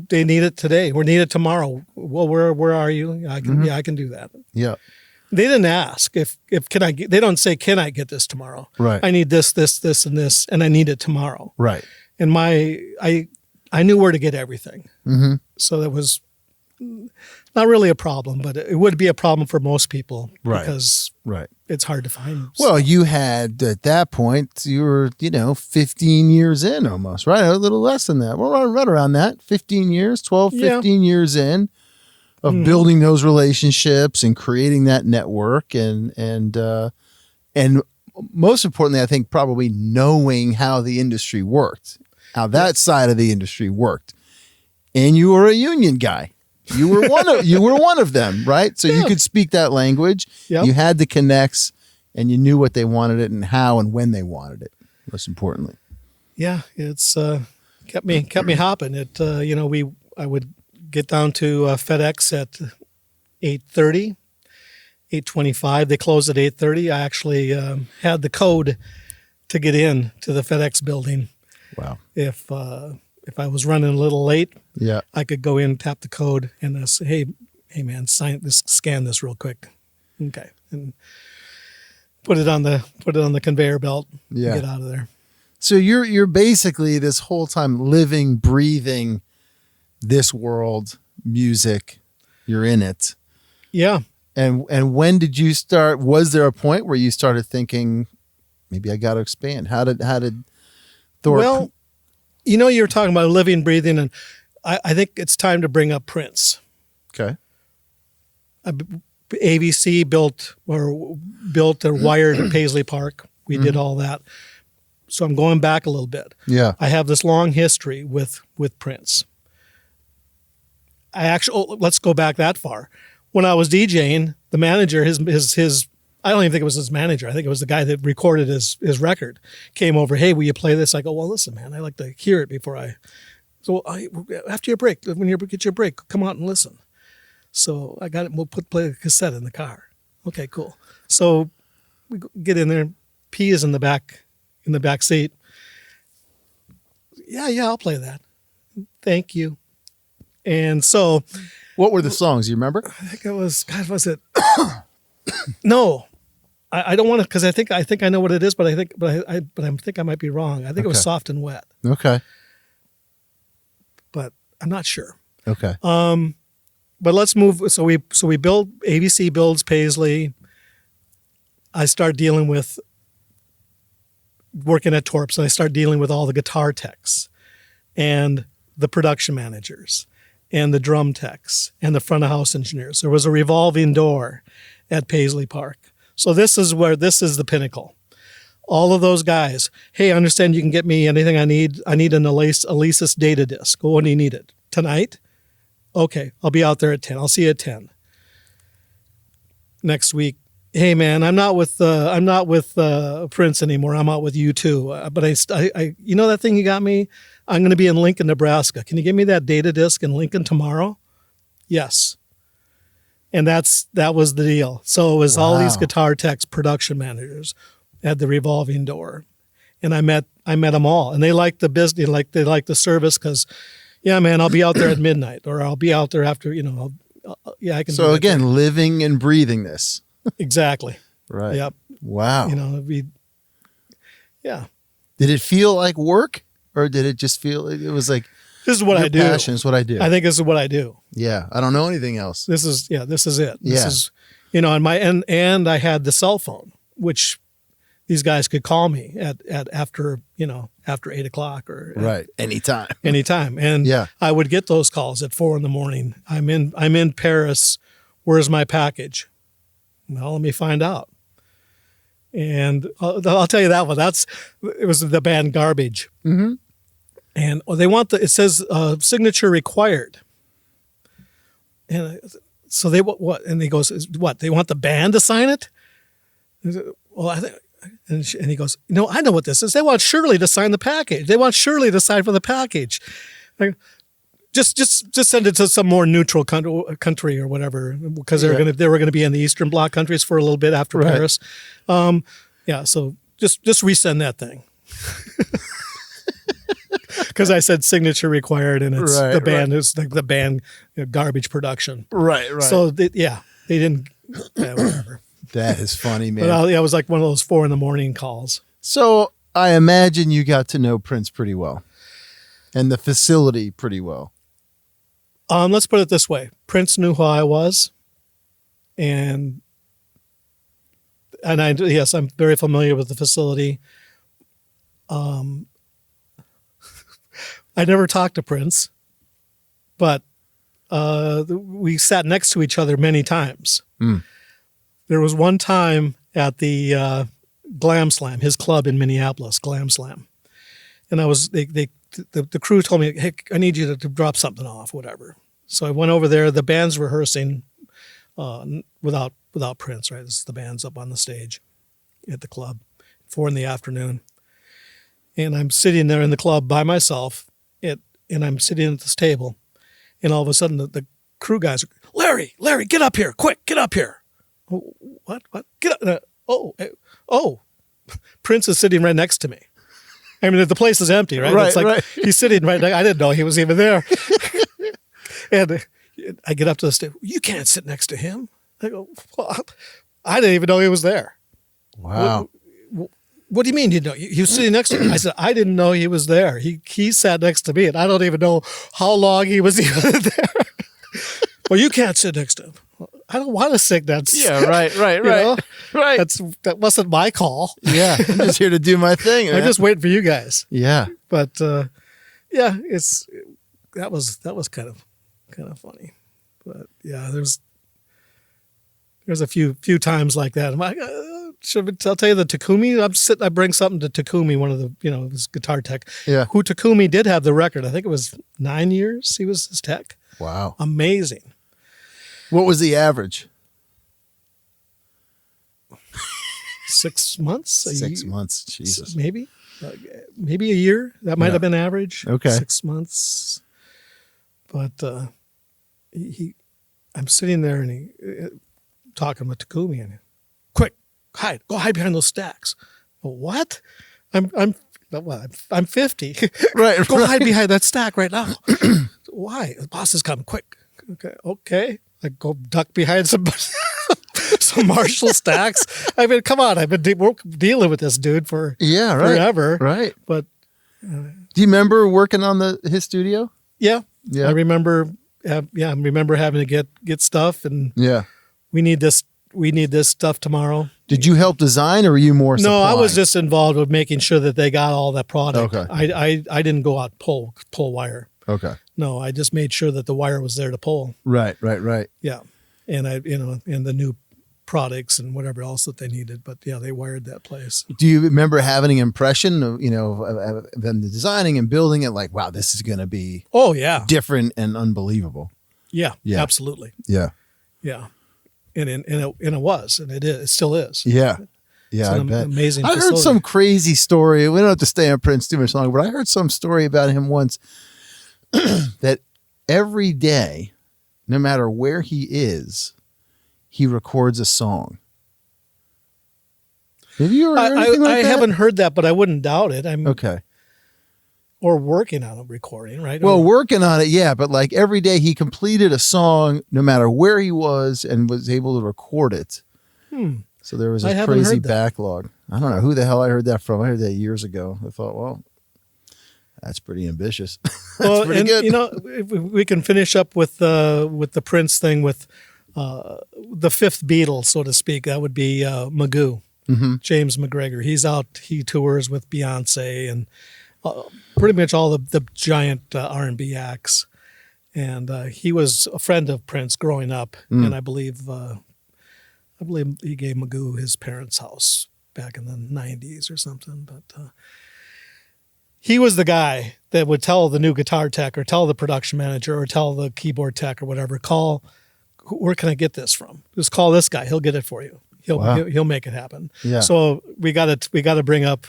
they need it today. We need it tomorrow. Well, where are you? I can do that. Yeah. They didn't ask if can I get, they don't say, can I get this tomorrow? Right. I need this, and this, and I need it tomorrow. Right. And I knew where to get everything. Mm-hmm. So that was not really a problem, but it would be a problem for most people because it's hard to find. Well, you had at that point, you were, 15 years in almost, right? A little less than that. We're right around that. 15 years, 12, 15 years in of building those relationships and creating that network and most importantly, I think probably knowing how the industry worked, how that side of the industry worked. And you were a union guy. You were one of them, right? So you could speak that language. Yep. You had the connects, and you knew what they wanted it and how and when they wanted it. Most importantly, it's kept me hopping. I would get down to FedEx at 8:30, 8:25. They closed at 8:30. I actually had the code to get in to the FedEx building. Wow! If I was running a little late, I could go in, tap the code, and say, hey man, scan this real quick. Okay. And put it on the conveyor belt and get out of there. So you're basically this whole time living, breathing this world, music. You're in it. Yeah. And when did you start? Was there a point where you started thinking, maybe I got to expand? How did Thorpe? Well, you were talking about living, breathing, and I think it's time to bring up Prince. Okay. ABC built a wired at Paisley Park. We did all that. So I'm going back a little bit. Yeah. I have this long history with Prince. Let's go back that far. When I was DJing, the manager, his I don't even think it was his manager. I think it was the guy that recorded his record. Came over, hey, will you play this? I go, well, listen, man, I like to hear it before I. So after your break, when you get your break, come out and listen. So I got it. We'll play the cassette in the car. Okay, cool. So we get in there. P is in the back seat. Yeah, I'll play that. Thank you. And so, what were the songs? You remember? I think it was. God, was it? No, I don't want to because I think I know what it is, but I think I might be wrong. I think it was Soft and Wet. Okay. But I'm not sure. Okay. But let's move. So we build ABC builds Paisley. I start dealing with working at Torps, and I start dealing with all the guitar techs and the production managers and the drum techs and the front of house engineers. There was a revolving door at Paisley Park. So this is the pinnacle. All of those guys, hey, I understand you can get me anything I need. I need an Alesis data disc. Well, when do you need it? Tonight? Okay, I'll be out there at 10. I'll see you at 10. Next week, Hey man, I'm not with Prince anymore. I'm out with U2. But I you know that thing you got me? I'm going to be in Lincoln, Nebraska. Can you give me that data disc in Lincoln tomorrow? Yes. And that was the deal. So it was all these guitar techs, production managers at the revolving door, and I met them all, and they liked the business, they liked the service because, yeah, man, I'll be out there at midnight, or I'll be out there after, I can. So again, living and breathing this. Exactly. Right. Yep. Wow. Yeah. Did it feel like work, or did it just feel it was like this is what I do? Passion is what I do. I think this is what I do. Yeah. I don't know anything else. This is it. This Yeah. is, and I had the cell phone, which these guys could call me at after 8:00 or right. Anytime. And yeah. I would get those calls at 4 a.m. I'm in Paris. Where's my package? Well, let me find out. And I'll tell you that one. It was the band Garbage. Mm-hmm. And they want it says signature required. And so they what? And he goes, what? They want the band to sign it? Well, I think. And he goes, no, I know what this is. They want Shirley to sign the package. They want Shirley to sign for the package. Like, just send it to some more neutral country or whatever, because they were gonna be in the Eastern Bloc countries for a little bit after Paris. Yeah, so just resend that thing. Because I said signature required, and it's the band is like the band Garbage production. Right. So they didn't. Yeah, whatever. That is funny, man. But it was like one of those 4 a.m. calls. So I imagine you got to know Prince pretty well, and the facility pretty well. Let's put it this way: Prince knew who I was, and yes, I'm very familiar with the facility. I never talked to Prince, but we sat next to each other many times. Mm. There was one time at the Glam Slam, his club in Minneapolis, Glam Slam, and the crew told me, "Hey, I need you to drop something off, whatever." So I went over there. The band's rehearsing without Prince. Right, this is the band's up on the stage at the club, 4 p.m, and I'm sitting there in the club by myself, and I'm sitting at this table, and all of a sudden the crew guys are, Larry, get up here, quick, get up here. What? Get up! Prince is sitting right next to me. I mean, the place is empty, right? It's like he's sitting right next. I didn't know he was even there. And I get up to the stage. You can't sit next to him. I go, well, I didn't even know he was there. Wow. What do you mean you know? He was sitting next to me. I said, I didn't know he was there. He sat next to me, and I don't even know how long he was even there. Well, you can't sit next to him. I don't want to sit next. Yeah, right. Right. That wasn't my call. Yeah, I'm just here to do my thing. I'm just waiting for you guys. Yeah. But that was kind of funny. But yeah, there's a few times like that. I'm like, I'll tell you the Takumi. I bring something to Takumi, one of the this guitar tech. Yeah. Who Takumi did have the record. I think it was 9 years. He was his tech. Wow. Amazing. What was the average? 6 months. 6 months. Jesus. Maybe a year. That might have been average. Okay. 6 months. But I'm sitting there and he talking with Takumi, and quick, go hide behind those stacks. What? I'm 50. Right. Go hide behind that stack right now. Why? The boss is coming. Quick. Okay. I go duck behind some Marshall stacks. I mean, come on. I've been dealing with this dude for forever. Right. But do you remember working on his studio? Yeah. I remember. I remember having to get stuff, and we need this stuff tomorrow. Did you help design, or were you more supplying? No, I was just involved with making sure that they got all that product. Okay. I didn't go out pull wire. Okay. No, I just made sure that the wire was there to pull. Right. Yeah. And and the new products and whatever else that they needed. But yeah, they wired that place. Do you remember having an impression of, of them designing and building it like, wow, this is going to be different and unbelievable? Yeah. Absolutely. Yeah. And it was, and it is, it still is. Yeah. Yeah, It's I bet. amazing I heard facility. some crazy story. We don't have to stay on Prince too much longer, but I heard some story about him once that every day, no matter where he is, he records a song. Have you ever heard anything like I that? haven't heard that, but I wouldn't doubt it. I'm Okay. or working on a recording, right? Well, Or- working on it, yeah, but like every day he completed a song, no matter where he was, and was able to record it. So there was I this haven't crazy heard that. backlog. I don't know who the hell I heard that from. I heard that years ago. I thought, well, that's pretty ambitious. well, pretty and good. you know, if we can finish up with the Prince thing with the fifth Beatle, so to speak. That would be Magoo, James McGregor. He's out. He tours with Beyonce and pretty much all the giant R&B acts. And he was a friend of Prince growing up, and I believe he gave Magoo his parents' house back in the 90s or something. But he was the guy that would tell the new guitar tech or tell the production manager or tell the keyboard tech or whatever, where can I get this from? Just call this guy. He'll get it for you. He'll make it happen. Yeah. So we got to bring up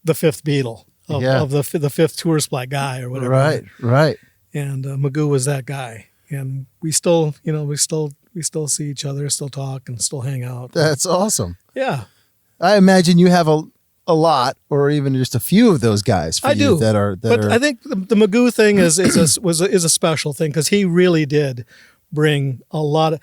the fifth Beatle of the fifth tour supply guy or whatever. Right. And Magoo was that guy. And we still see each other, still talk and still hang out. That's awesome. Yeah. I imagine you have a lot, or even just a few of those guys. For I you do. that are. But I think the Magoo thing is a special thing because he really did bring a lot of.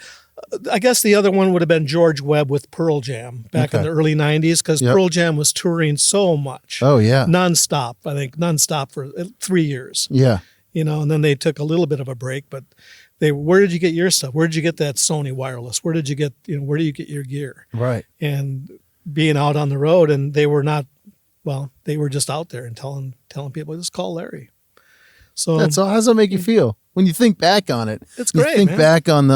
I guess the other one would have been George Webb with Pearl Jam back in the early 90s because Pearl Jam was touring so much. Oh yeah, nonstop. I think nonstop for 3 years. Yeah, and then they took a little bit of a break, but where did you get your stuff? Where did you get that Sony wireless? Where did you get where do you get your gear? Right. And being out on the road, and they were just out there and telling people, just call Larry. So that's all. How does that make you feel when you think back on it? It's great. You think man. back on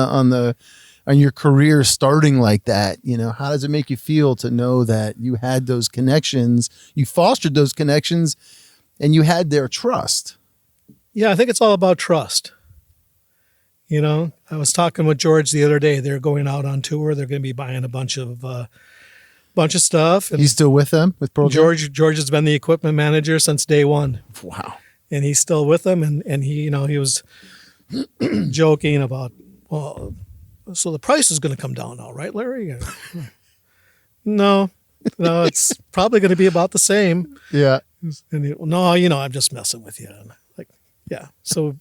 your career starting like that. How does it make you feel to know that you had those connections, you fostered those connections, and you had their trust? Yeah, I think it's all about trust. I was talking with George the other day. They're going out on tour. They're going to be buying a bunch of stuff. And He's still with them with Pearl Jam? George has been the equipment manager since day one. Wow. And he's still with them. And he, he was joking about, well, so the price is going to come down now, right, Larry? No, it's probably going to be about the same. Yeah. And I'm just messing with you. And yeah. So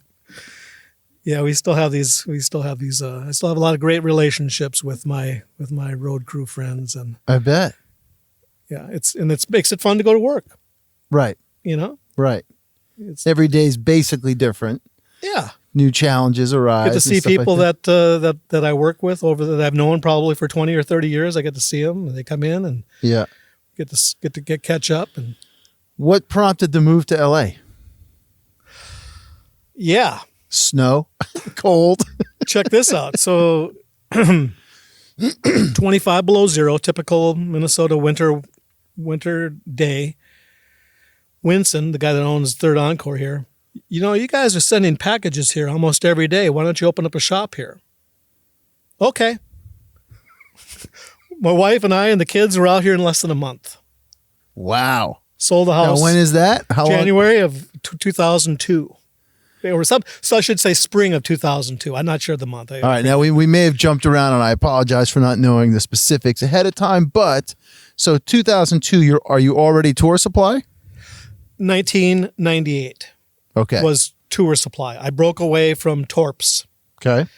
yeah, I still have I still have a lot of great relationships with my road crew friends. And I bet. yeah, it makes it fun to go to work. Right. Right. Every day is basically different. Yeah. New challenges arise. Get to see people that I work with that I've known probably for 20 or 30 years. I get to see them and they come in and get to catch up. And what prompted the move to LA? Yeah. Snow, cold. Check this out. So 25 below zero, typical Minnesota winter day. Winston, the guy that owns Third Encore here, you guys are sending packages here almost every day. Why don't you open up a shop here? Okay. My wife and I and the kids were out here in less than a month. Wow. Sold the house. Now, when is that? How January of 2002. So I should say spring of 2002. I'm not sure the month. All right. Now, we may have jumped around, and I apologize for not knowing the specifics ahead of time. But, so 2002, are you already tour supply? 1998 was tour supply. I broke away from Torps. Okay.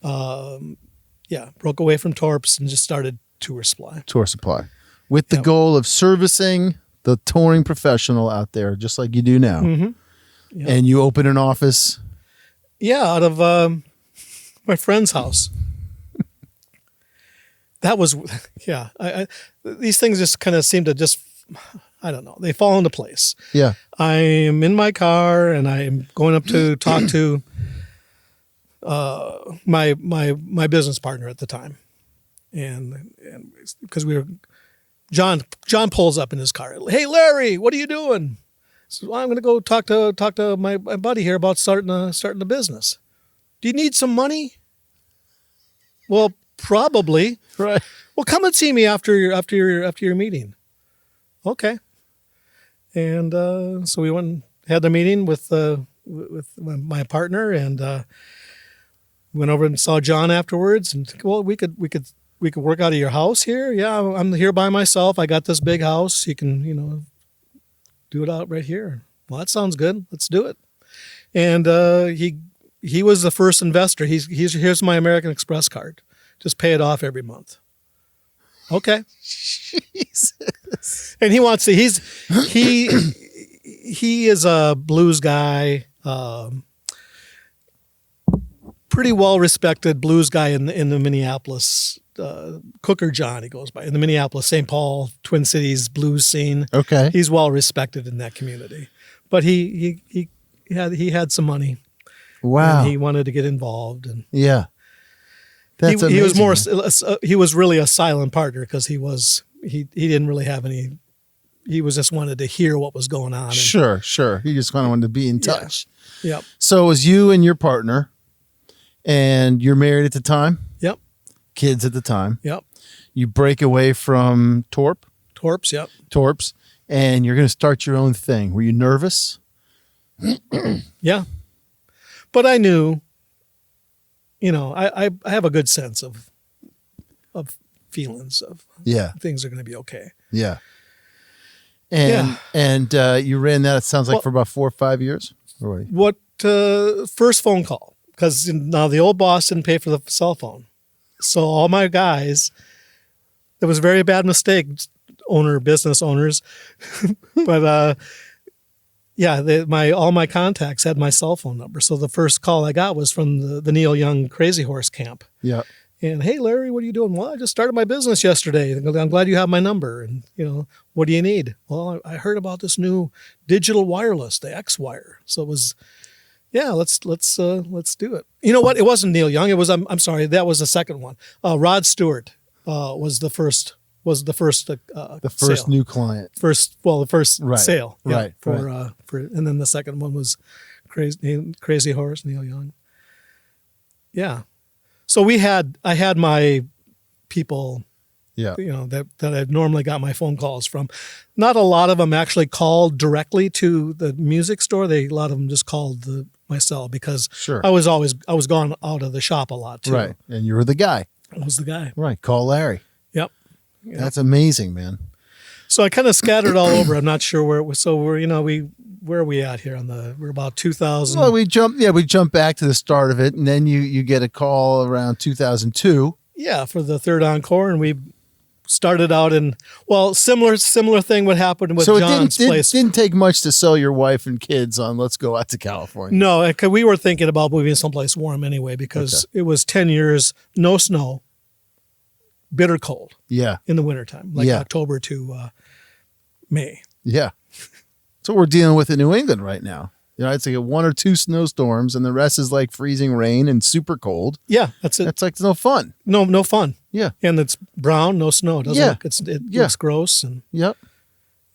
Broke away from Torps and just started tour supply. Tour supply. With the goal of servicing the touring professional out there, just like you do now. Mm-hmm. Yep. And you open an office? Yeah, out of my friend's house. That was, these things just kind of seem to just, I don't know, they fall into place. Yeah. I am in my car and I am going up to talk to my business partner at the time. And because John pulls up in his car. Hey, Larry, what are you doing? So I'm going to go talk to my buddy here about starting a business. Do you need some money? Well, Probably. Right. Well, come and see me after your meeting. Okay. And so we went and had the meeting with my partner, and went over and saw John afterwards. And well, we could work out of your house here. Yeah, I'm here by myself. I got this big house. You can do it out right here. Well, that sounds good. Let's do it. And he was the first investor. Here's my American Express card. Just pay it off every month. Okay. Jesus. And he wants to. He is a blues guy. Pretty well respected blues guy in the Minneapolis. Cooker John, he goes by, in the Minneapolis, St. Paul, Twin Cities blues scene. Okay. He's well respected in that community. But he had some money. Wow. And he wanted to get involved, and yeah. That's he was amazing. more. He was really a silent partner because he didn't really have any. He was just wanted to hear what was going on. Sure. He just kind of wanted to be in touch. Yep. So it was you and your partner, and you're married at the time? Yep. Kids at the time? Yep. You break away from Torps, yep. Torps, and you're going to start your own thing. Were you nervous? Yeah. But I knew, I have a good sense of feelings of things are going to be okay. Yeah. And you ran that, it sounds like, for about 4 or 5 years? What first phone call, because now the old boss didn't pay for the cell phone. So all my guys, it was a very bad mistake, business owners. But all my contacts had my cell phone number. So the first call I got was from the Neil Young Crazy Horse camp. Yeah. And, hey, Larry, what are you doing? Well, I just started my business yesterday. I'm glad you have my number. And, what do you need? Well, I heard about this new digital wireless, the X-Wire. So it was, let's do it. You know what? It wasn't Neil Young. It was, I'm sorry, that was the second one. Rod Stewart was the first sale. New client. The first right. sale. Yeah, right. And then the second one was Crazy Horse, Neil Young. Yeah. So I had my people, that I normally got my phone calls from. Not a lot of them actually called directly to the music store. A lot of them just called my cell because I was gone out of the shop a lot too. Right, and you were the guy. I was the guy. Right, call Larry. Yep. That's amazing, man. So I kind of scattered all over. I'm not sure where it was. So where are we at here we're about 2000. Well, we jump back to the start of it, and then you get a call around 2002. Yeah, for the third Encore, and we started out similar thing would happen with John's place. It didn't take much to sell your wife and kids on let's go out to California. No, because we were thinking about moving someplace warm anyway because it was 10 years, no snow, bitter cold. Yeah. In the wintertime, October to May. Yeah. That's what we're dealing with in New England right now. It's like 1 or 2 snowstorms, and the rest is like freezing rain and super cold. Yeah, that's it. It's like no fun. No fun. Yeah, and it's brown, no snow. It looks gross. And yep.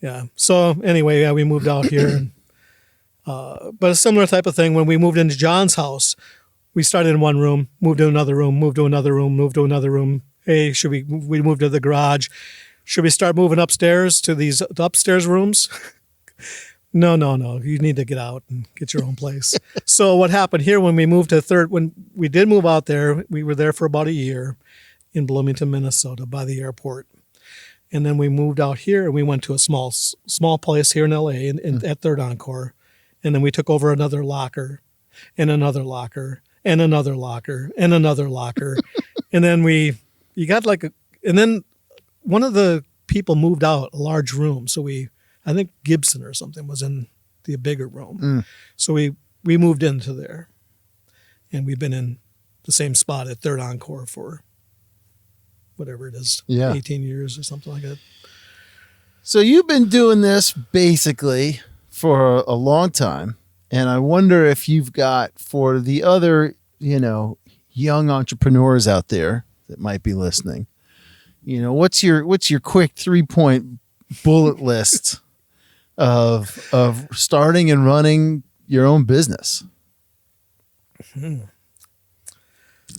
Yeah. So anyway, we moved out here, and, but a similar type of thing. When we moved into John's house, we started in one room, moved to another room, moved to another room, moved to another room. Hey, we moved to the garage? Should we start moving upstairs to the upstairs rooms? No. You need to get out and get your own place. So what happened here when we moved to when we did move out there, we were there for about a year in Bloomington, Minnesota by the airport. And then we moved out here and we went to a small place here in LA at Third Encore. And then we took over another locker and another locker and another locker and another locker. And then and then one of the people moved out a large room. So I think Gibson or something was in the bigger room. So we moved into there, and we've been in the same spot at Third Encore for whatever it is, 18 years or something like that. So you've been doing this basically for a long time, and I wonder if you've got, for the other, young entrepreneurs out there that might be listening, what's your quick 3-point bullet list of starting and running your own business?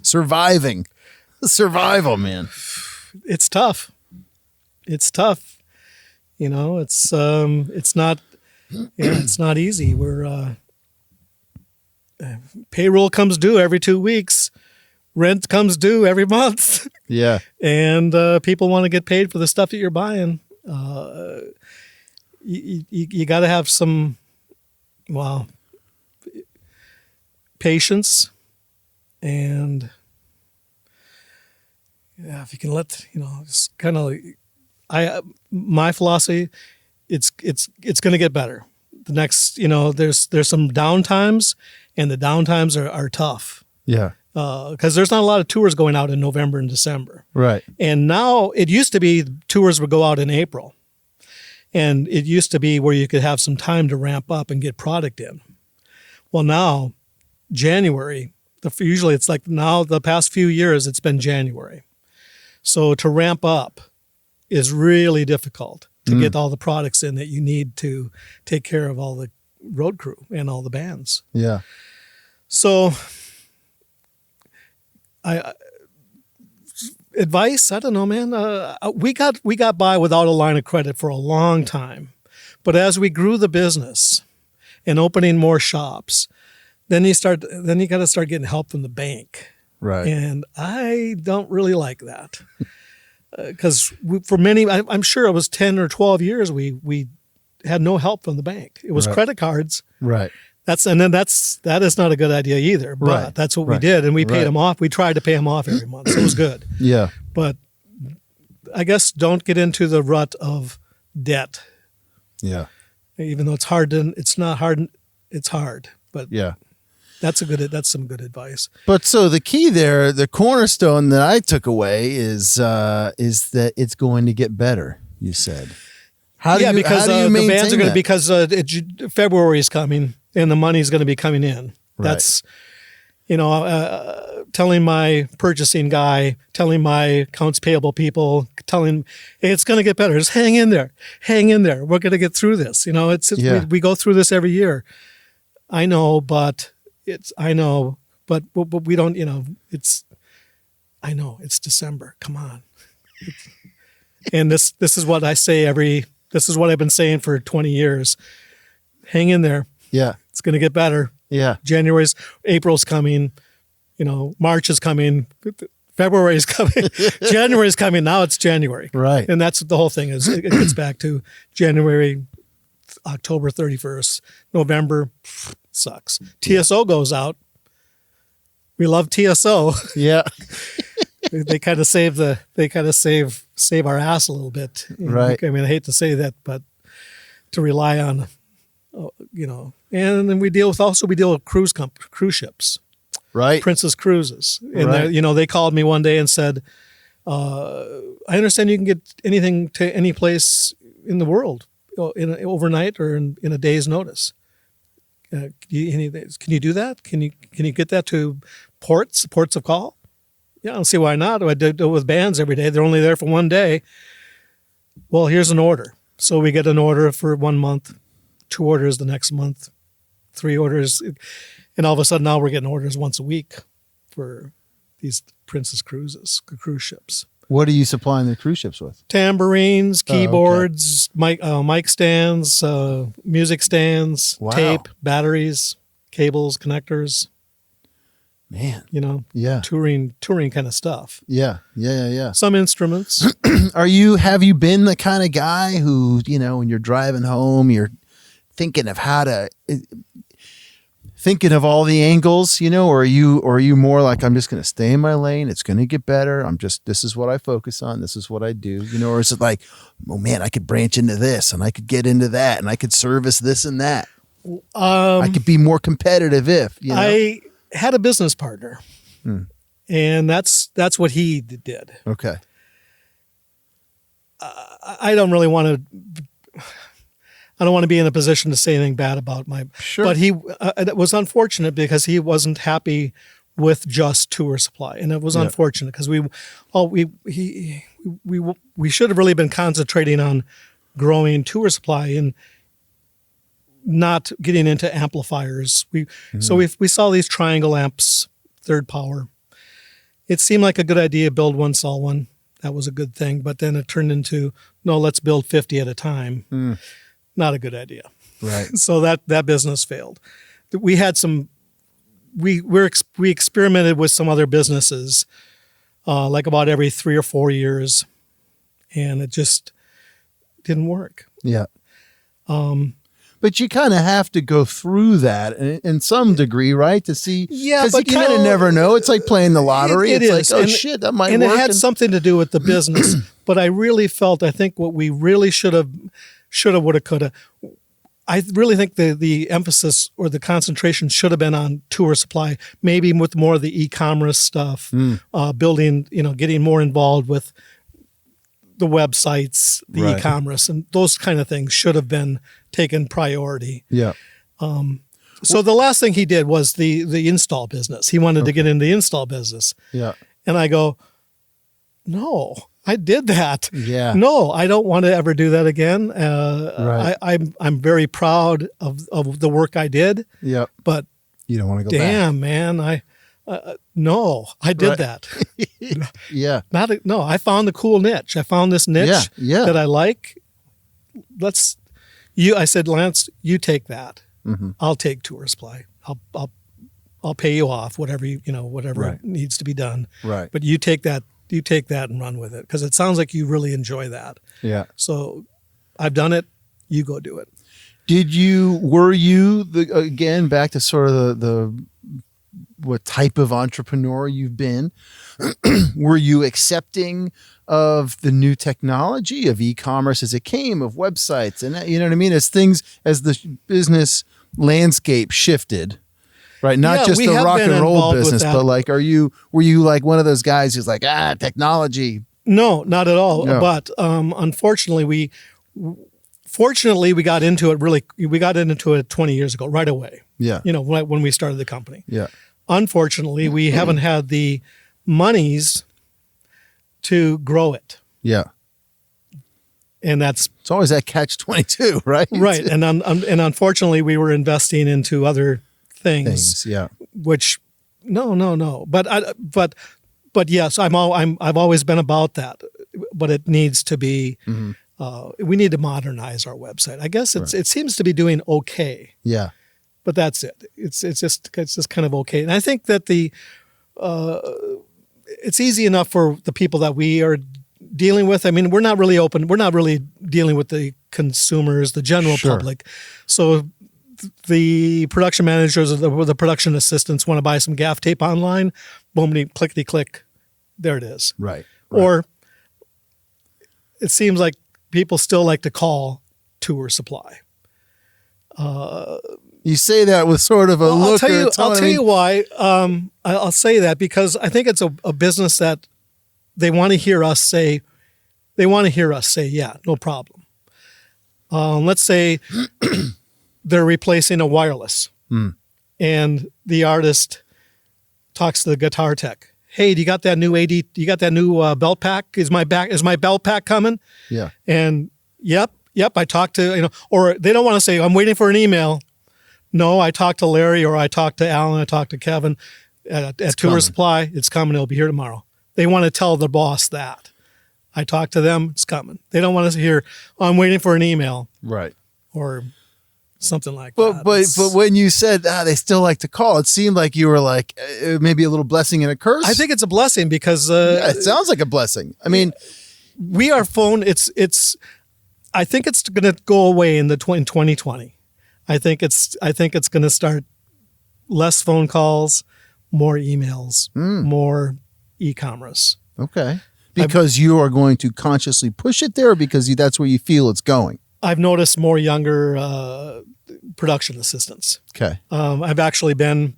Surviving. Survival, man. It's tough. It's tough. You know, it's not easy. We're payroll comes due every 2 weeks. Rent comes due every month. Yeah. And people want to get paid for the stuff that you're buying. You got to have some, patience, and if you can let, just kind of, my philosophy, it's going to get better. The next, there's some downtimes, and the downtimes are tough. Yeah. Because there's not a lot of tours going out in November and December. Right. And now it used to be tours would go out in April. And it used to be where you could have some time to ramp up and get product in. Well, now, January, usually it's like now the past few years, it's been January. So to ramp up is really difficult to get all the products in that you need to take care of all the road crew and all the bands. Yeah. So advice, I don't know, man. We got by without a line of credit for a long time. But as we grew the business and opening more shops, then you got to start getting help from the bank. Right. And I don't really like that. Because for many, I'm sure it was 10 or 12 years, we had no help from the bank. It was credit cards. Right. That is not a good idea either. But that's what we did, and we paid them off. We tried to pay them off every month, so it was good. Yeah. But I guess don't get into the rut of debt. Yeah. Even though it's not hard. It's hard. But yeah. That's some good advice. But so the key there, the cornerstone that I took away is that it's going to get better. You said, because the bands are going to, because February is coming and the money is going to be coming in. Right. That's, telling my purchasing guy, telling my accounts payable people, hey, it's going to get better. Just hang in there. We're going to get through this. We go through this every year. I know, but we don't, I know it's December. Come on. And this is what I say this is what I've been saying for 20 years. Hang in there. Yeah. It's going to get better. Yeah. April's coming, March is coming, February is coming, January is coming. Now it's January. Right. And that's the whole thing is it gets back to January, October 31st, November sucks. TSO goes out. We love TSO. Yeah. They kind of save our ass a little bit. Right. I mean, I hate to say that, but to rely on, and then we deal with cruise ships. Right. Princess Cruises. And right. They called me one day and said, I understand you can get anything to any place in the world overnight or in a day's notice. Can you do that? Can you get that to ports of call? Yeah, I don't see why not. I do it with bands every day. They're only there for one day. Well, here's an order. So we get an order for 1 month, 2 orders the next month, 3 orders. And all of a sudden now we're getting orders once a week for these Princess Cruises, cruise ships. What are you supplying the cruise ships with? Tambourines, keyboards, mic stands, music stands, tape, batteries, cables, connectors. Man. Yeah. Touring kind of stuff. Yeah. Some instruments. Have you been the kind of guy who, when you're driving home, you're thinking of thinking of all the angles, or are you more like, I'm just going to stay in my lane. It's going to get better. This is what I focus on. This is what I do, or is it like, oh man, I could branch into this and I could get into that and I could service this and that. I could be more competitive I had a business partner and that's what he did. Okay. I don't really want to be in a position to say anything bad about Sure. But it was unfortunate because he wasn't happy with just tour supply. And it was unfortunate because we should have really been concentrating on growing tour supply and not getting into amplifiers. So we saw these triangle amps, third power, it seemed like a good idea, build one, sell one. That was a good thing. But then it turned into, no, let's build 50 at a time. Not a good idea. Right. So that business failed. We had we experimented with some other businesses, like about every 3 or 4 years, and it just didn't work. Yeah. But you kind of have to go through that in some degree, right? To see, yeah, because you kind of never know. It's like playing the lottery. It's like, oh shit, that might work. And it had something to do with the business. But I really felt, I think what we really should have, woulda, coulda. I really think the emphasis or the concentration should have been on tour supply, maybe with more of the e-commerce stuff, building, getting more involved with the websites, the Right. e-commerce, and those kind of things should have been taken priority. Yeah. So the last thing he did was the install business. He wanted to get into the install business. Yeah. And I go, no, I did that. Yeah. No, I don't want to ever do that again. Right. I'm very proud of the work I did. Yeah. But You don't want to go damn, man, no, I did Right. that. back. Yeah. No, I found a cool niche. I found this niche Yeah. that I like. I said, Lance, you take that. Mm-hmm. I'll take tour supply. I'll pay you off whatever whatever Right. needs to be done. Right. But you take that and run with it, because it sounds like you really enjoy that. Yeah. So I've done it. You go do it. Were you again, back to sort of the what type of entrepreneur you've been? Were you accepting of the new technology of e-commerce as it came, of websites, and you know what I mean? As the business landscape shifted, right? Not Yeah, just we the have rock been and roll involved with business, that. but like, were you like one of those guys who's like, technology? No, not at all. No. But unfortunately, we got into it we got into it 20 years ago, right away. Yeah. When we started the company. Yeah. Unfortunately, we haven't had the monies to grow it. Yeah. And that's It's always that catch-22, right? right. And unfortunately, we were investing into other things. Yeah. Which no. But yes, I've always been about that. But it needs to be. We need to modernize our website. I guess it seems to be doing okay. Yeah. But that's it. It's just kind of okay. And I think that it's easy enough for the people that we are dealing with. I mean, we're not really open. We're not really dealing with the consumers, the general Sure. public. So the production managers or the production assistants want to buy some gaff tape online. Boom, clickety click. There it is. Right. Or it seems like people still like to call Tour Supply. You say that with sort of a look. I'll tell you why. I'll say that because I think it's a business that they want to hear us say. They want to hear us say, yeah, no problem. Let's say they're replacing a wireless, and the artist talks to the guitar tech. Hey, do you got that new You got that new belt pack? Is my belt pack coming? Yeah. And yep. I talked to or they don't want to say I'm waiting for an email. No, I talked to Larry or I talked to Alan. I talked to Kevin at Tour coming. Supply. It's coming. It'll be here tomorrow. They want to tell the boss that. I talked to them. It's coming. They don't want to hear, I'm waiting for an email Right. or something like But that. but when you said they still like to call, it seemed like you were like maybe a little blessing and a curse. I think it's a blessing because yeah, it sounds like a blessing. I mean, we are phone. It's. I think it's going to go away in 2020. I think it's going to start less phone calls, more emails, more e-commerce. okay, because you are going to consciously push it there, or because that's where you feel it's going. I've noticed more younger production assistants. Okay. I've actually been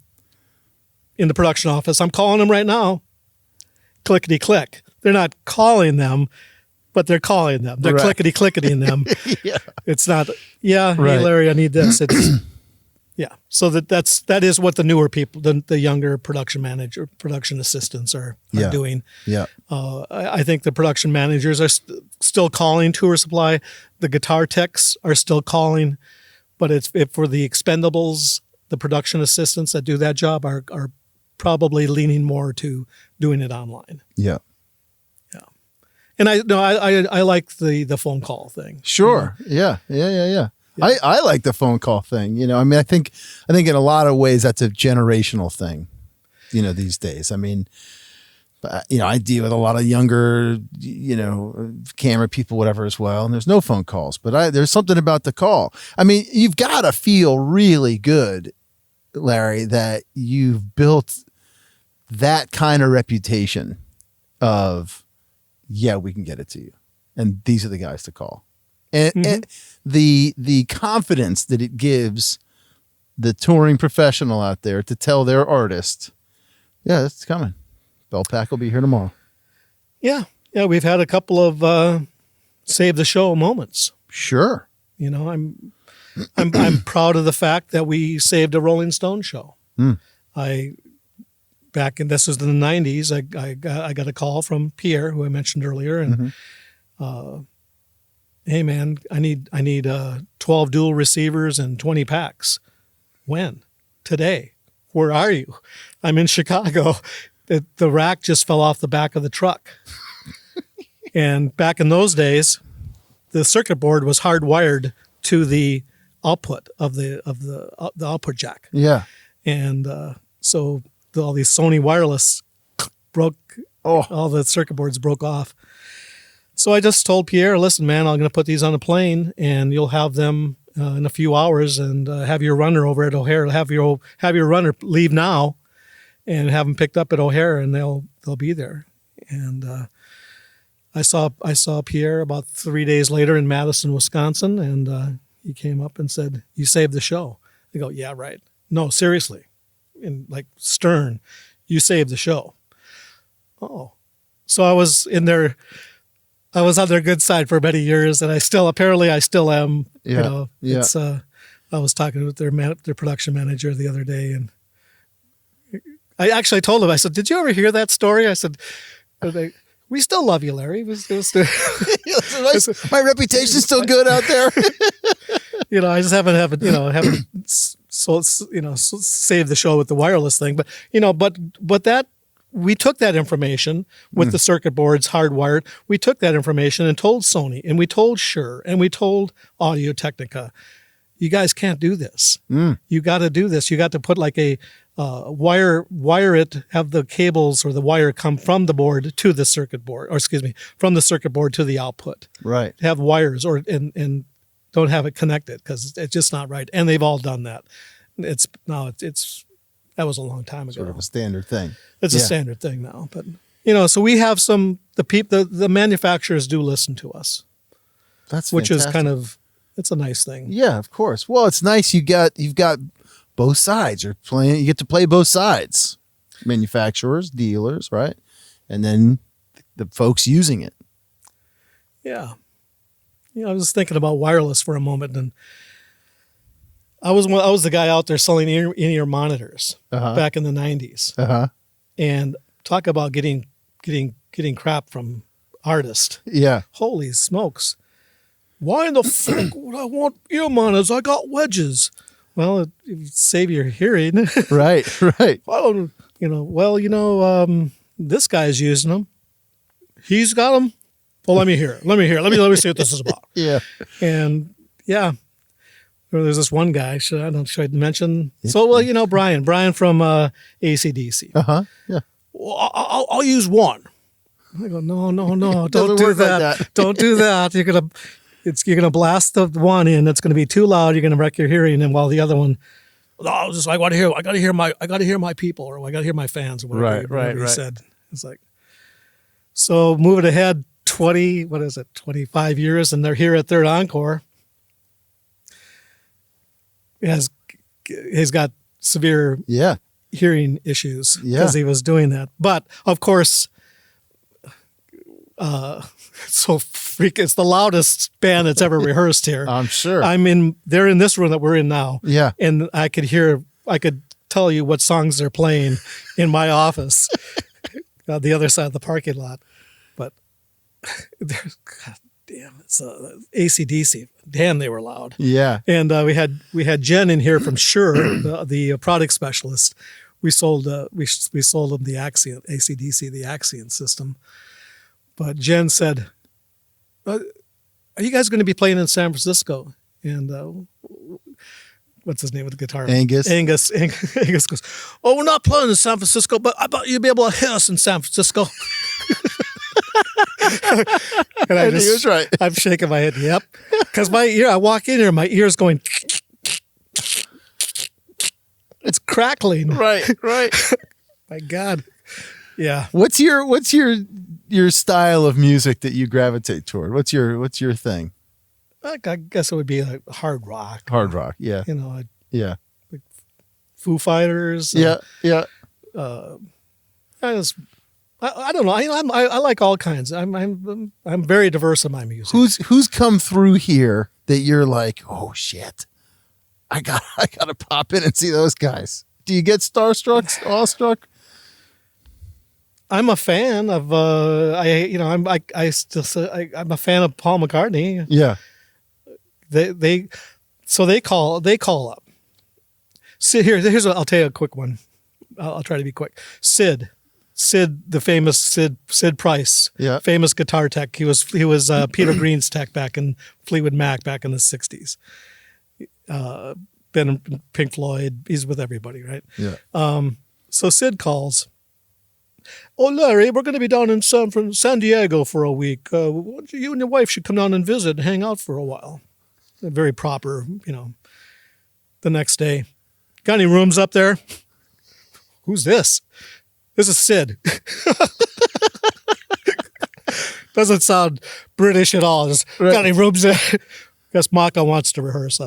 in the production office. I'm calling them right now. Clickety click. They're not calling them, but they're calling them. They're Right. clickety-clicketing them. Yeah. It's not, yeah, Right. hey, Larry, I need this. It's, yeah. So that is what the newer people, the younger production assistants are Yeah. doing. Yeah. I think the production managers are still calling Tour Supply. The guitar techs are still calling, but for the expendables, the production assistants that do that job are probably leaning more to doing it online. Yeah. And I like the phone call thing. Sure. Yeah. I like the phone call thing. I mean, I think in a lot of ways that's a generational thing, these days. I mean, I deal with a lot of younger, camera people, whatever as well. And there's no phone calls, but there's something about the call. I mean, you've got to feel really good, Larry, that you've built that kind of reputation of, yeah, we can get it to you. And these are the guys to call. And the confidence that it gives the touring professional out there to tell their artist, yeah, it's coming. Bellpack will be here tomorrow. Yeah. We've had a couple of save the show moments. Sure. I'm proud of the fact that we saved a Rolling Stone show. This was in the 90s. I got a call from Pierre, who I mentioned earlier, and hey man, I need 12 dual receivers and 20 packs. When? Today. Where are you? I'm in Chicago. The rack just fell off the back of the truck. And back in those days, the circuit board was hardwired to the output of the output jack. Yeah. And so all these Sony wireless broke. All the circuit boards broke off. So I just told Pierre, listen, man, I'm going to put these on a plane, and you'll have them in a few hours, and have your runner over at O'Hare. Have your runner leave now, and have them picked up at O'Hare, and they'll be there. And I saw Pierre about 3 days later in Madison, Wisconsin, and he came up and said, "You saved the show." I go, "Yeah, right. No, seriously." And like stern, "You saved the show." Oh, so I was on their good side for many years, and I still am. Yeah. It's I was talking with their production manager the other day, and I actually told him, I said, "Did you ever hear that story?" I said, "We still love you, Larry. My reputation's still good out there." I just haven't saved the show with the wireless thing, but that we took that information with the circuit boards hardwired. We took that information and told Sony, and we told Shure, and we told Audio Technica, you guys can't do this. You got to do this. You got to put like a wire it, have the cables or the wire come from the board to the circuit board, from the circuit board to the output. Right. Have wires and don't have it connected because it's just not right. And they've all done that. That was a long time ago. Sort of a standard thing. It's a standard thing now, but so we have the manufacturers do listen to us. That's which fantastic. It's a nice thing. Yeah, of course. Well, it's nice you've got both sides. You get to play both sides. Manufacturers, dealers, right? And then the folks using it. Yeah. I was thinking about wireless for a moment, and I was the guy out there selling in-ear monitors back in the 90s. And talk about getting crap from artists. Yeah. Holy smokes. Why in the fuck would I want ear monitors? I got wedges. Well, it would save your hearing. Right. I don't, this guy's using them. He's got them. Well, let me hear it. Let me see what this is about. Yeah. And there's this one guy. Should I mention? So, Brian from AC/DC. Yeah. Well, I'll use one. I go, no, don't do that. Like Don't do that. You're gonna blast the one in. It's gonna be too loud. You're gonna wreck your hearing. And while the other one, I gotta hear my people, or I gotta hear my fans, or whatever he said. It's like, so move it ahead 25 years, and they're here at Third Encore. He's got severe hearing issues because he was doing that. But of course, it's the loudest band that's ever rehearsed here. I'm sure. They're in this room that we're in now. Yeah. And I could tell you what songs they're playing in my office on the other side of the parking lot. But God damn, it's AC/DC. Damn, they were loud. Yeah. And we had Jen in here from Shure, the product specialist, we sold them the Axient, AC/DC, the Axient system. But Jen said, "Are you guys going to be playing in San Francisco?" And what's his name with the guitar? Angus. Angus goes, "Oh, we're not playing in San Francisco, but I bet you'll be able to hear us in San Francisco." And I think he was right. I'm shaking my head. Yep. Because I walk in here, my ear's going. It's crackling. Right. My God. Yeah. What's your style of music that you gravitate toward? What's your thing? I guess it would be like hard rock. Hard rock. Yeah. Yeah. Like Foo Fighters. Yeah. I don't know. I like all kinds. I'm very diverse in my music. Who's come through here that you're like, oh shit, I gotta pop in and see those guys? Do you get starstruck, awestruck? I'm a fan of I'm a fan of Paul McCartney. Yeah. They call up. Sid, here's I'll tell you a quick one. I'll try to be quick. Sid, the famous Sid Price, yeah, famous guitar tech. He was Peter Green's tech back in Fleetwood Mac back in the 60s. Been in Pink Floyd. He's with everybody, right? Yeah. So Sid calls. "Oh, Larry, we're going to be down in San Diego for a week. You and your wife should come down and visit and hang out for a while." Very proper, The next day, "Got any rooms up there?" "Who's this?" "This is Sid." Doesn't sound British at all. Just, right. "Got any rooms there?" Guess Maka wants to rehearse.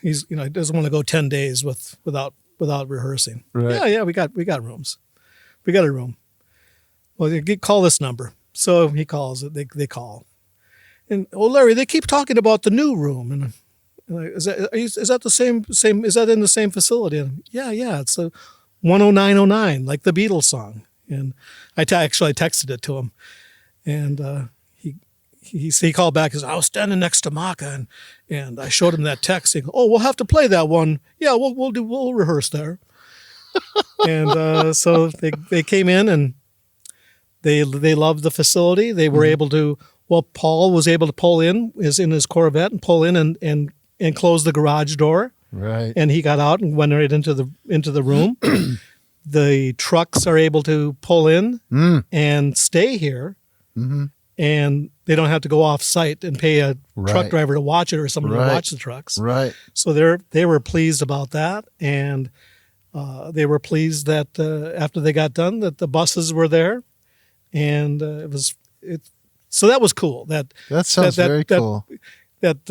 He's he doesn't want to go 10 days without rehearsing. Right. Yeah, we got rooms. We got a room. Well, you call this number. So he calls it. They call. And, "Oh, Larry, they keep talking about the new room." And is that the same? Is that in the same facility? And, yeah, it's the 10909, like the Beatles song. And I actually texted it to him, and he called back. He said, "I was standing next to Maka, and I showed him that text. He goes, 'Oh, we'll have to play that one. Yeah, we'll rehearse there.'" And so they came in and they loved the facility. They were able to. Well, Paul was able to pull in, is in his Corvette, and pull in and close the garage door. Right. And he got out and went right into the room. The trucks are able to pull in and stay here, and they don't have to go off site and pay a truck driver to watch it or someone to watch the trucks. Right. So they were pleased about that, and they were pleased that after they got done that the buses were there, and so that was cool. That sounds very cool. That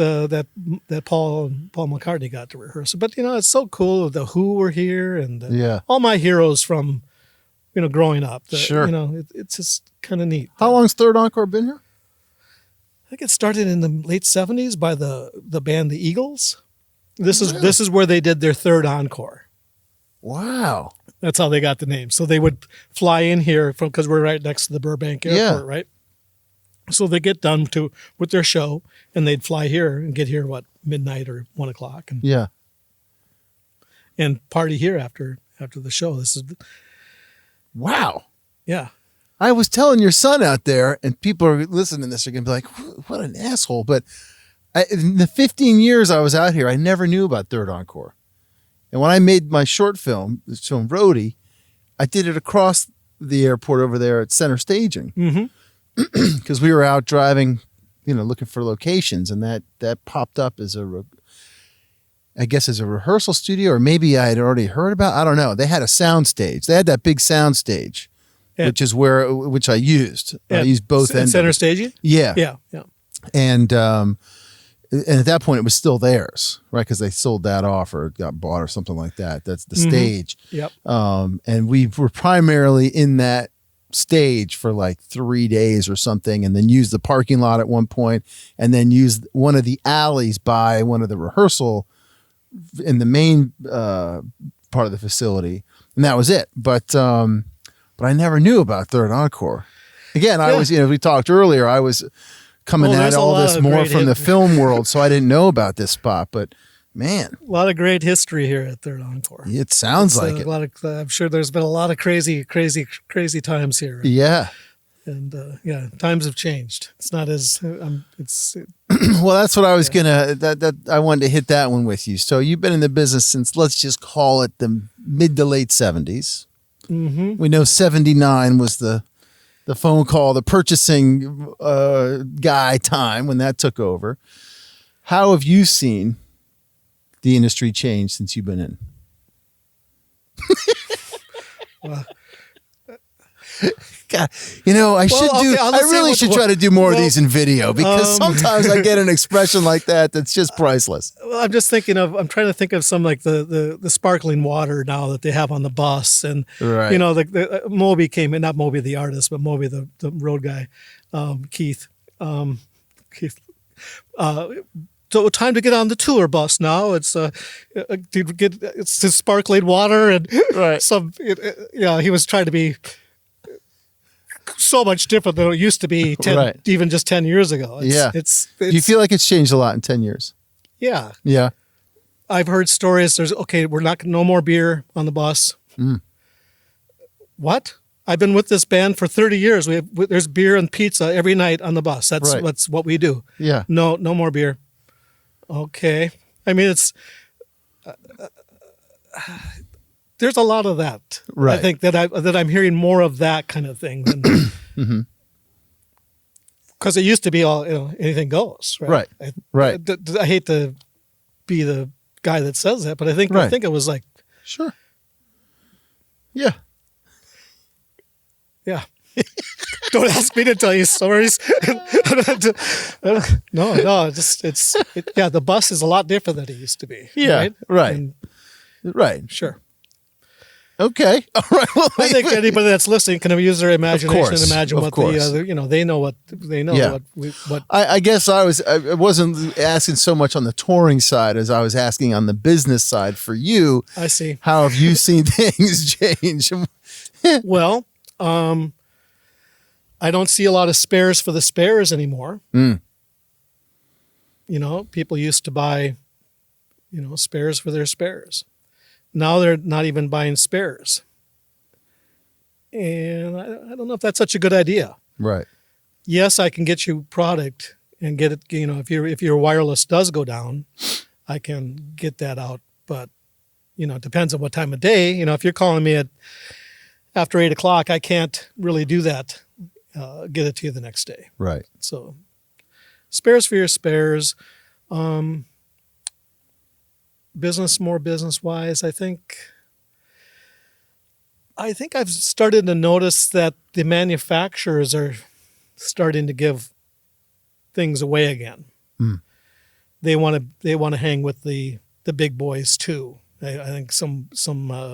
Paul McCartney got to rehearse. But it's so cool. The Who were here, and all my heroes from growing up. Sure. It's just kind of neat. How long's Third Encore been here? I think it started in the late 70s by the band the Eagles. This is where they did their third encore. Wow. That's how they got the name. So they would fly in here because we're right next to the Burbank Airport, right? So they get done with their show, and they'd fly here and get here midnight or 1 o'clock, and party here after the show. This is wow. Yeah. I was telling your son out there, and people are listening to this are going to be like, "What an asshole!" But in the 15 years I was out here, I never knew about Third Encore. And when I made my short film, Roadie, I did it across the airport over there at Center Staging. Mm-hmm. Because we were out driving, looking for locations, and that popped up as a rehearsal studio, or maybe I had already heard about. I don't know. They had a sound stage. They had that big sound stage, which I used. I used both ends. Center Staging. Yeah. And at that point, it was still theirs, right? Because they sold that off or got bought or something like that. That's the stage. Yep. And we were primarily in that stage for like 3 days or something, and then used the parking lot at one point, and then used one of the alleys by one of the rehearsal in the main part of the facility, and that was it. But I never knew about Third Encore. Again, I was, we talked earlier, I was coming at all this more from the film world, so I didn't know about this spot. But Man, A lot of great history here at Third Encore. it sounds like it. A lot of, I'm sure there's been a lot of crazy times here. Yeah. And times have changed. It's not as Well, that's what I was that I wanted to hit that one with you. So you've been in the business since, let's just call it the mid to late 70s. Mm-hmm. We know 79 was the phone call, the purchasing guy time when that took over. How have you seen the industry change since you've been in? Well, God, I really should try to do more of these in video, because sometimes I get an expression like that's just priceless. Well, I'm trying to think of some like the sparkling water now that they have on the bus, and Right. the Moby came in, not Moby the artist, but Moby the road guy, Keith. So time to get on the tour bus now. It's it's the sparkling water and Right. he was trying to be so much different than it used to be Right. even just 10 years ago. It's Do you feel like it's changed a lot in 10 years? yeah. Yeah. I've heard stories. No more beer on the bus. What? I've been with this band for 30 years. There's beer and pizza every night on the bus. That's Right. what we do. Yeah. No more beer. Okay. I mean, it's there's a lot of that. Right. I think that I'm hearing more of that kind of thing than because it used to be all anything goes. Right. Right. I hate to be the guy that says that, but I think it was like Sure. Yeah. yeah. Don't ask me to tell you stories. No. The bus is a lot different than it used to be. Yeah. Right. And Right. sure. Okay. All right. Well, I think anybody that's listening can use their imagination course, and imagine of what course. they know what they know Yeah. what I guess I wasn't asking so much on the touring side as I was asking on the business side for you. I see. How have you seen things change? Well, I don't see a lot of spares for the spares anymore. People used to buy, spares for their spares. Now they're not even buying spares. And I don't know if that's such a good idea. Right. Yes, I can get you product and get it, if your wireless does go down, I can get that out. But, it depends on what time of day. If you're calling me after 8 o'clock, I can't really do that. Get it to you the next day. Right. So spares for your spares. More business wise, I think I've started to notice that the manufacturers are starting to give things away again. They want to hang with the big boys too. I think some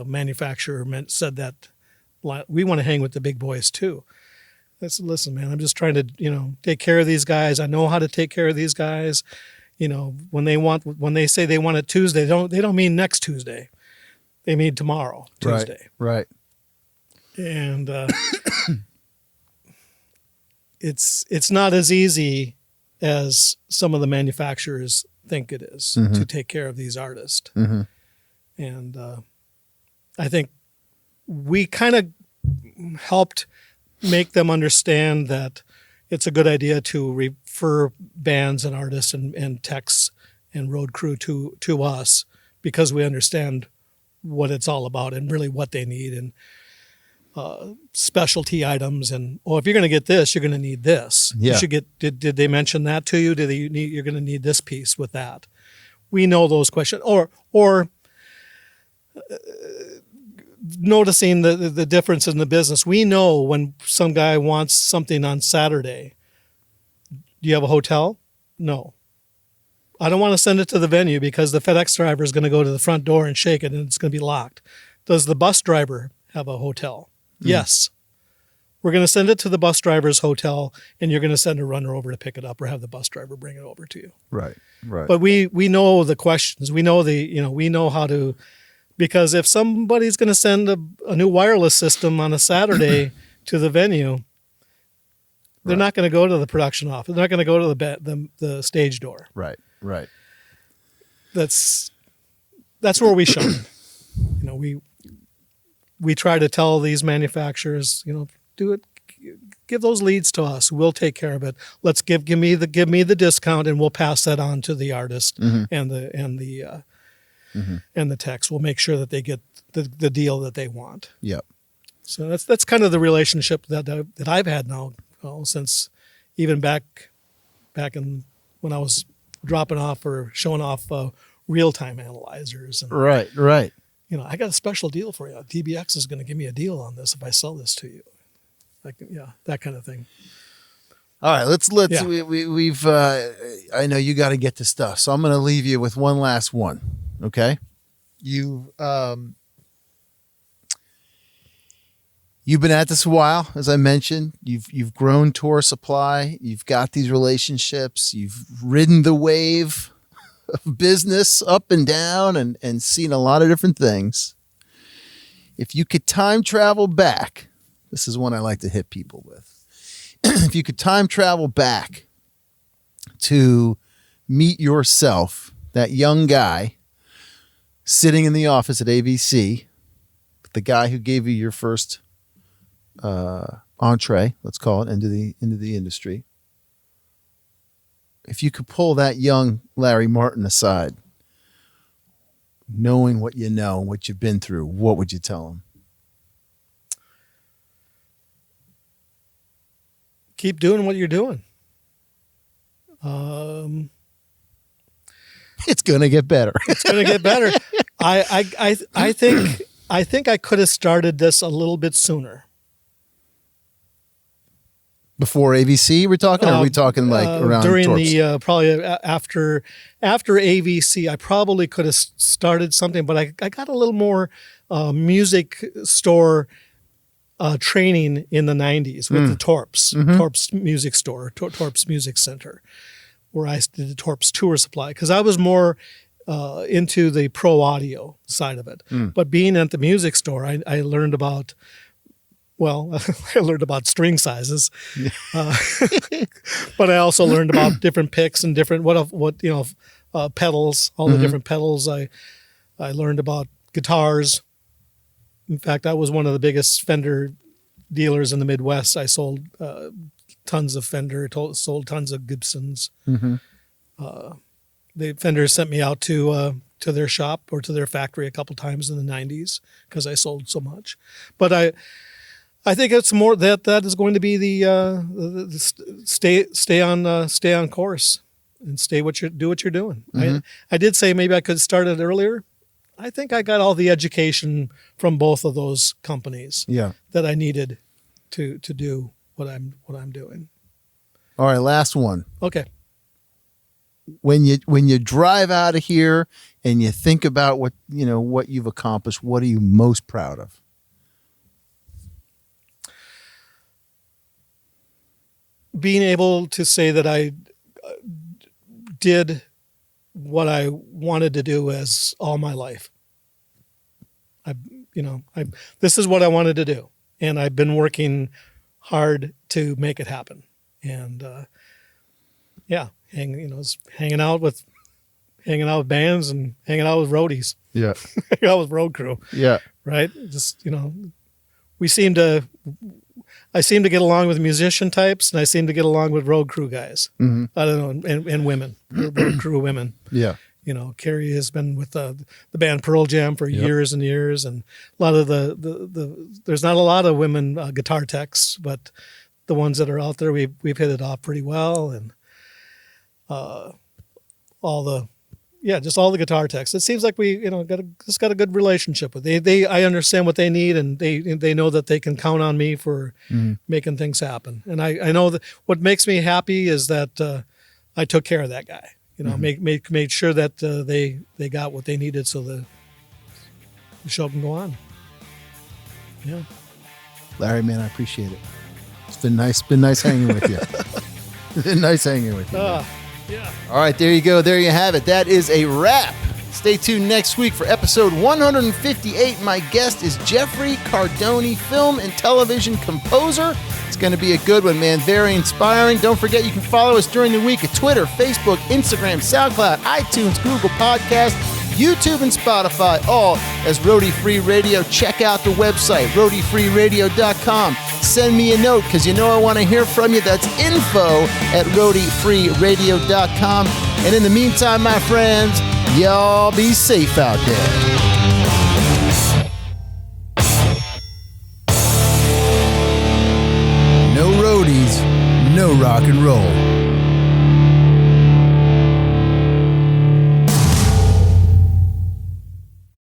manufacturer said that we want to hang with the big boys too. Listen, man, I'm just trying to take care of these guys. I know how to take care of these guys. When they say they want it Tuesday, they don't mean next Tuesday. They mean tomorrow, Tuesday. Right. And it's not as easy as some of the manufacturers think it is to take care of these artists. And I think we kind of helped make them understand that it's a good idea to refer bands and artists and techs and road crew to us, because we understand what it's all about and really what they need, and specialty items. And if you're going to get this, you're going to need this. Yeah. You should get. Did they mention that to you? You're going to need this piece with that. We know those questions, or noticing the difference in the business. We know when some guy wants something on Saturday. Do you have a hotel? No. I don't want to send it to the venue because the FedEx driver is going to go to the front door and shake it and it's going to be locked. Does the bus driver have a hotel? Yes. We're going to send it to the bus driver's hotel, and you're going to send a runner over to pick it up, or have the bus driver bring it over to you. Right. But we know the questions. We know we know how to, because if somebody's going to send a new wireless system on a Saturday to the venue, they're not going to go to the production office. They're not going to go to the stage door. Right. that's where we shine. You know, we try to tell these manufacturers, you know, do it, give those leads to us. We'll take care of it. Let's give me the discount, and we'll pass that on to the artist and the techs. We'll make sure that they get the deal that they want. Yep. So that's kind of the relationship that I've had now, since even back in when I was dropping off or showing off real-time analyzers. And, Right. you know, I got a special deal for you. DBX is going to give me a deal on this if I sell this to you. Like, yeah, that kind of thing. All right, let's. Yeah. We've. I know you got to get to stuff, so I'm going to leave you with one last one. Okay, you've been at this a while, as I mentioned. You've grown Tour Supply. You've got these relationships. You've ridden the wave of business up and down, and seen a lot of different things. If you could time travel back, this is one I like to hit people with. If you could time travel back to meet yourself, that young guy sitting in the office at AVC, the guy who gave you your first entree, let's call it, into the industry. If you could pull that young Larry Martin aside, knowing what you know, what you've been through, what would you tell him? Keep doing what you're doing. It's gonna get better. It's going to get better. I think I could have started this a little bit sooner. Before AVC, we're talking, or are we talking like around during Torps? the probably after AVC? I probably could have started something, but I got a little more music store training in the 90s with the Torps, Torps Music Store, Torps Music Center, where I did the Torps Tour Supply, because I was more into the pro audio side of it. But being at the music store, I learned about, well, I learned about string sizes, but I also learned about different picks and different pedals, all the different pedals. I learned about guitars. In fact, I was one of the biggest Fender dealers in the Midwest. I sold tons of Fender, sold tons of Gibsons. The Fender sent me out to their shop or to their factory a couple times in the 90s because I sold so much. But I think it's more that is going to be the stay on course and do what you're doing. I did say maybe I could start it earlier. I think I got all the education from both of those companies that I needed to do what I'm doing. All right, last one. Okay. When you drive out of here and you think about what you've accomplished, what are you most proud of? Being able to say that I did what I wanted to do as all my life. This is what I wanted to do, and I've been working hard to make it happen. And hanging out with bands and hanging out with roadies. Yeah, hanging out with road crew. Yeah, right. Just I seem to get along with musician types, and I seem to get along with road crew guys. I don't know, and women, road crew women. Yeah. Carrie has been with the band Pearl Jam for years and years, and a lot of there's not a lot of women guitar techs, but the ones that are out there, we've hit it off pretty well, and all the guitar techs. It seems like we got a good relationship with. I understand what they need, and they know that they can count on me for making things happen. And I know that what makes me happy is that I took care of that guy. Made sure that they got what they needed so the show can go on. Yeah. Larry, man, I appreciate it. It's been nice hanging with you. It's been nice hanging with you. Yeah. All right, there you go. There you have it. That is a wrap Stay tuned next week for episode 158. My guest is Jeffrey Cardoni, film and television composer. It's going to be a good one, man. Very inspiring. Don't forget, you can follow us during the week at Twitter, Facebook, Instagram, SoundCloud, iTunes, Google Podcasts, YouTube, and Spotify, all as Roadie Free Radio. Check out the website, roadiefreeradio.com. Send me a note, because you know I want to hear from you. That's info@roadiefreeradio.com. And in the meantime, my friends, y'all be safe out there. No roadies, no rock and roll.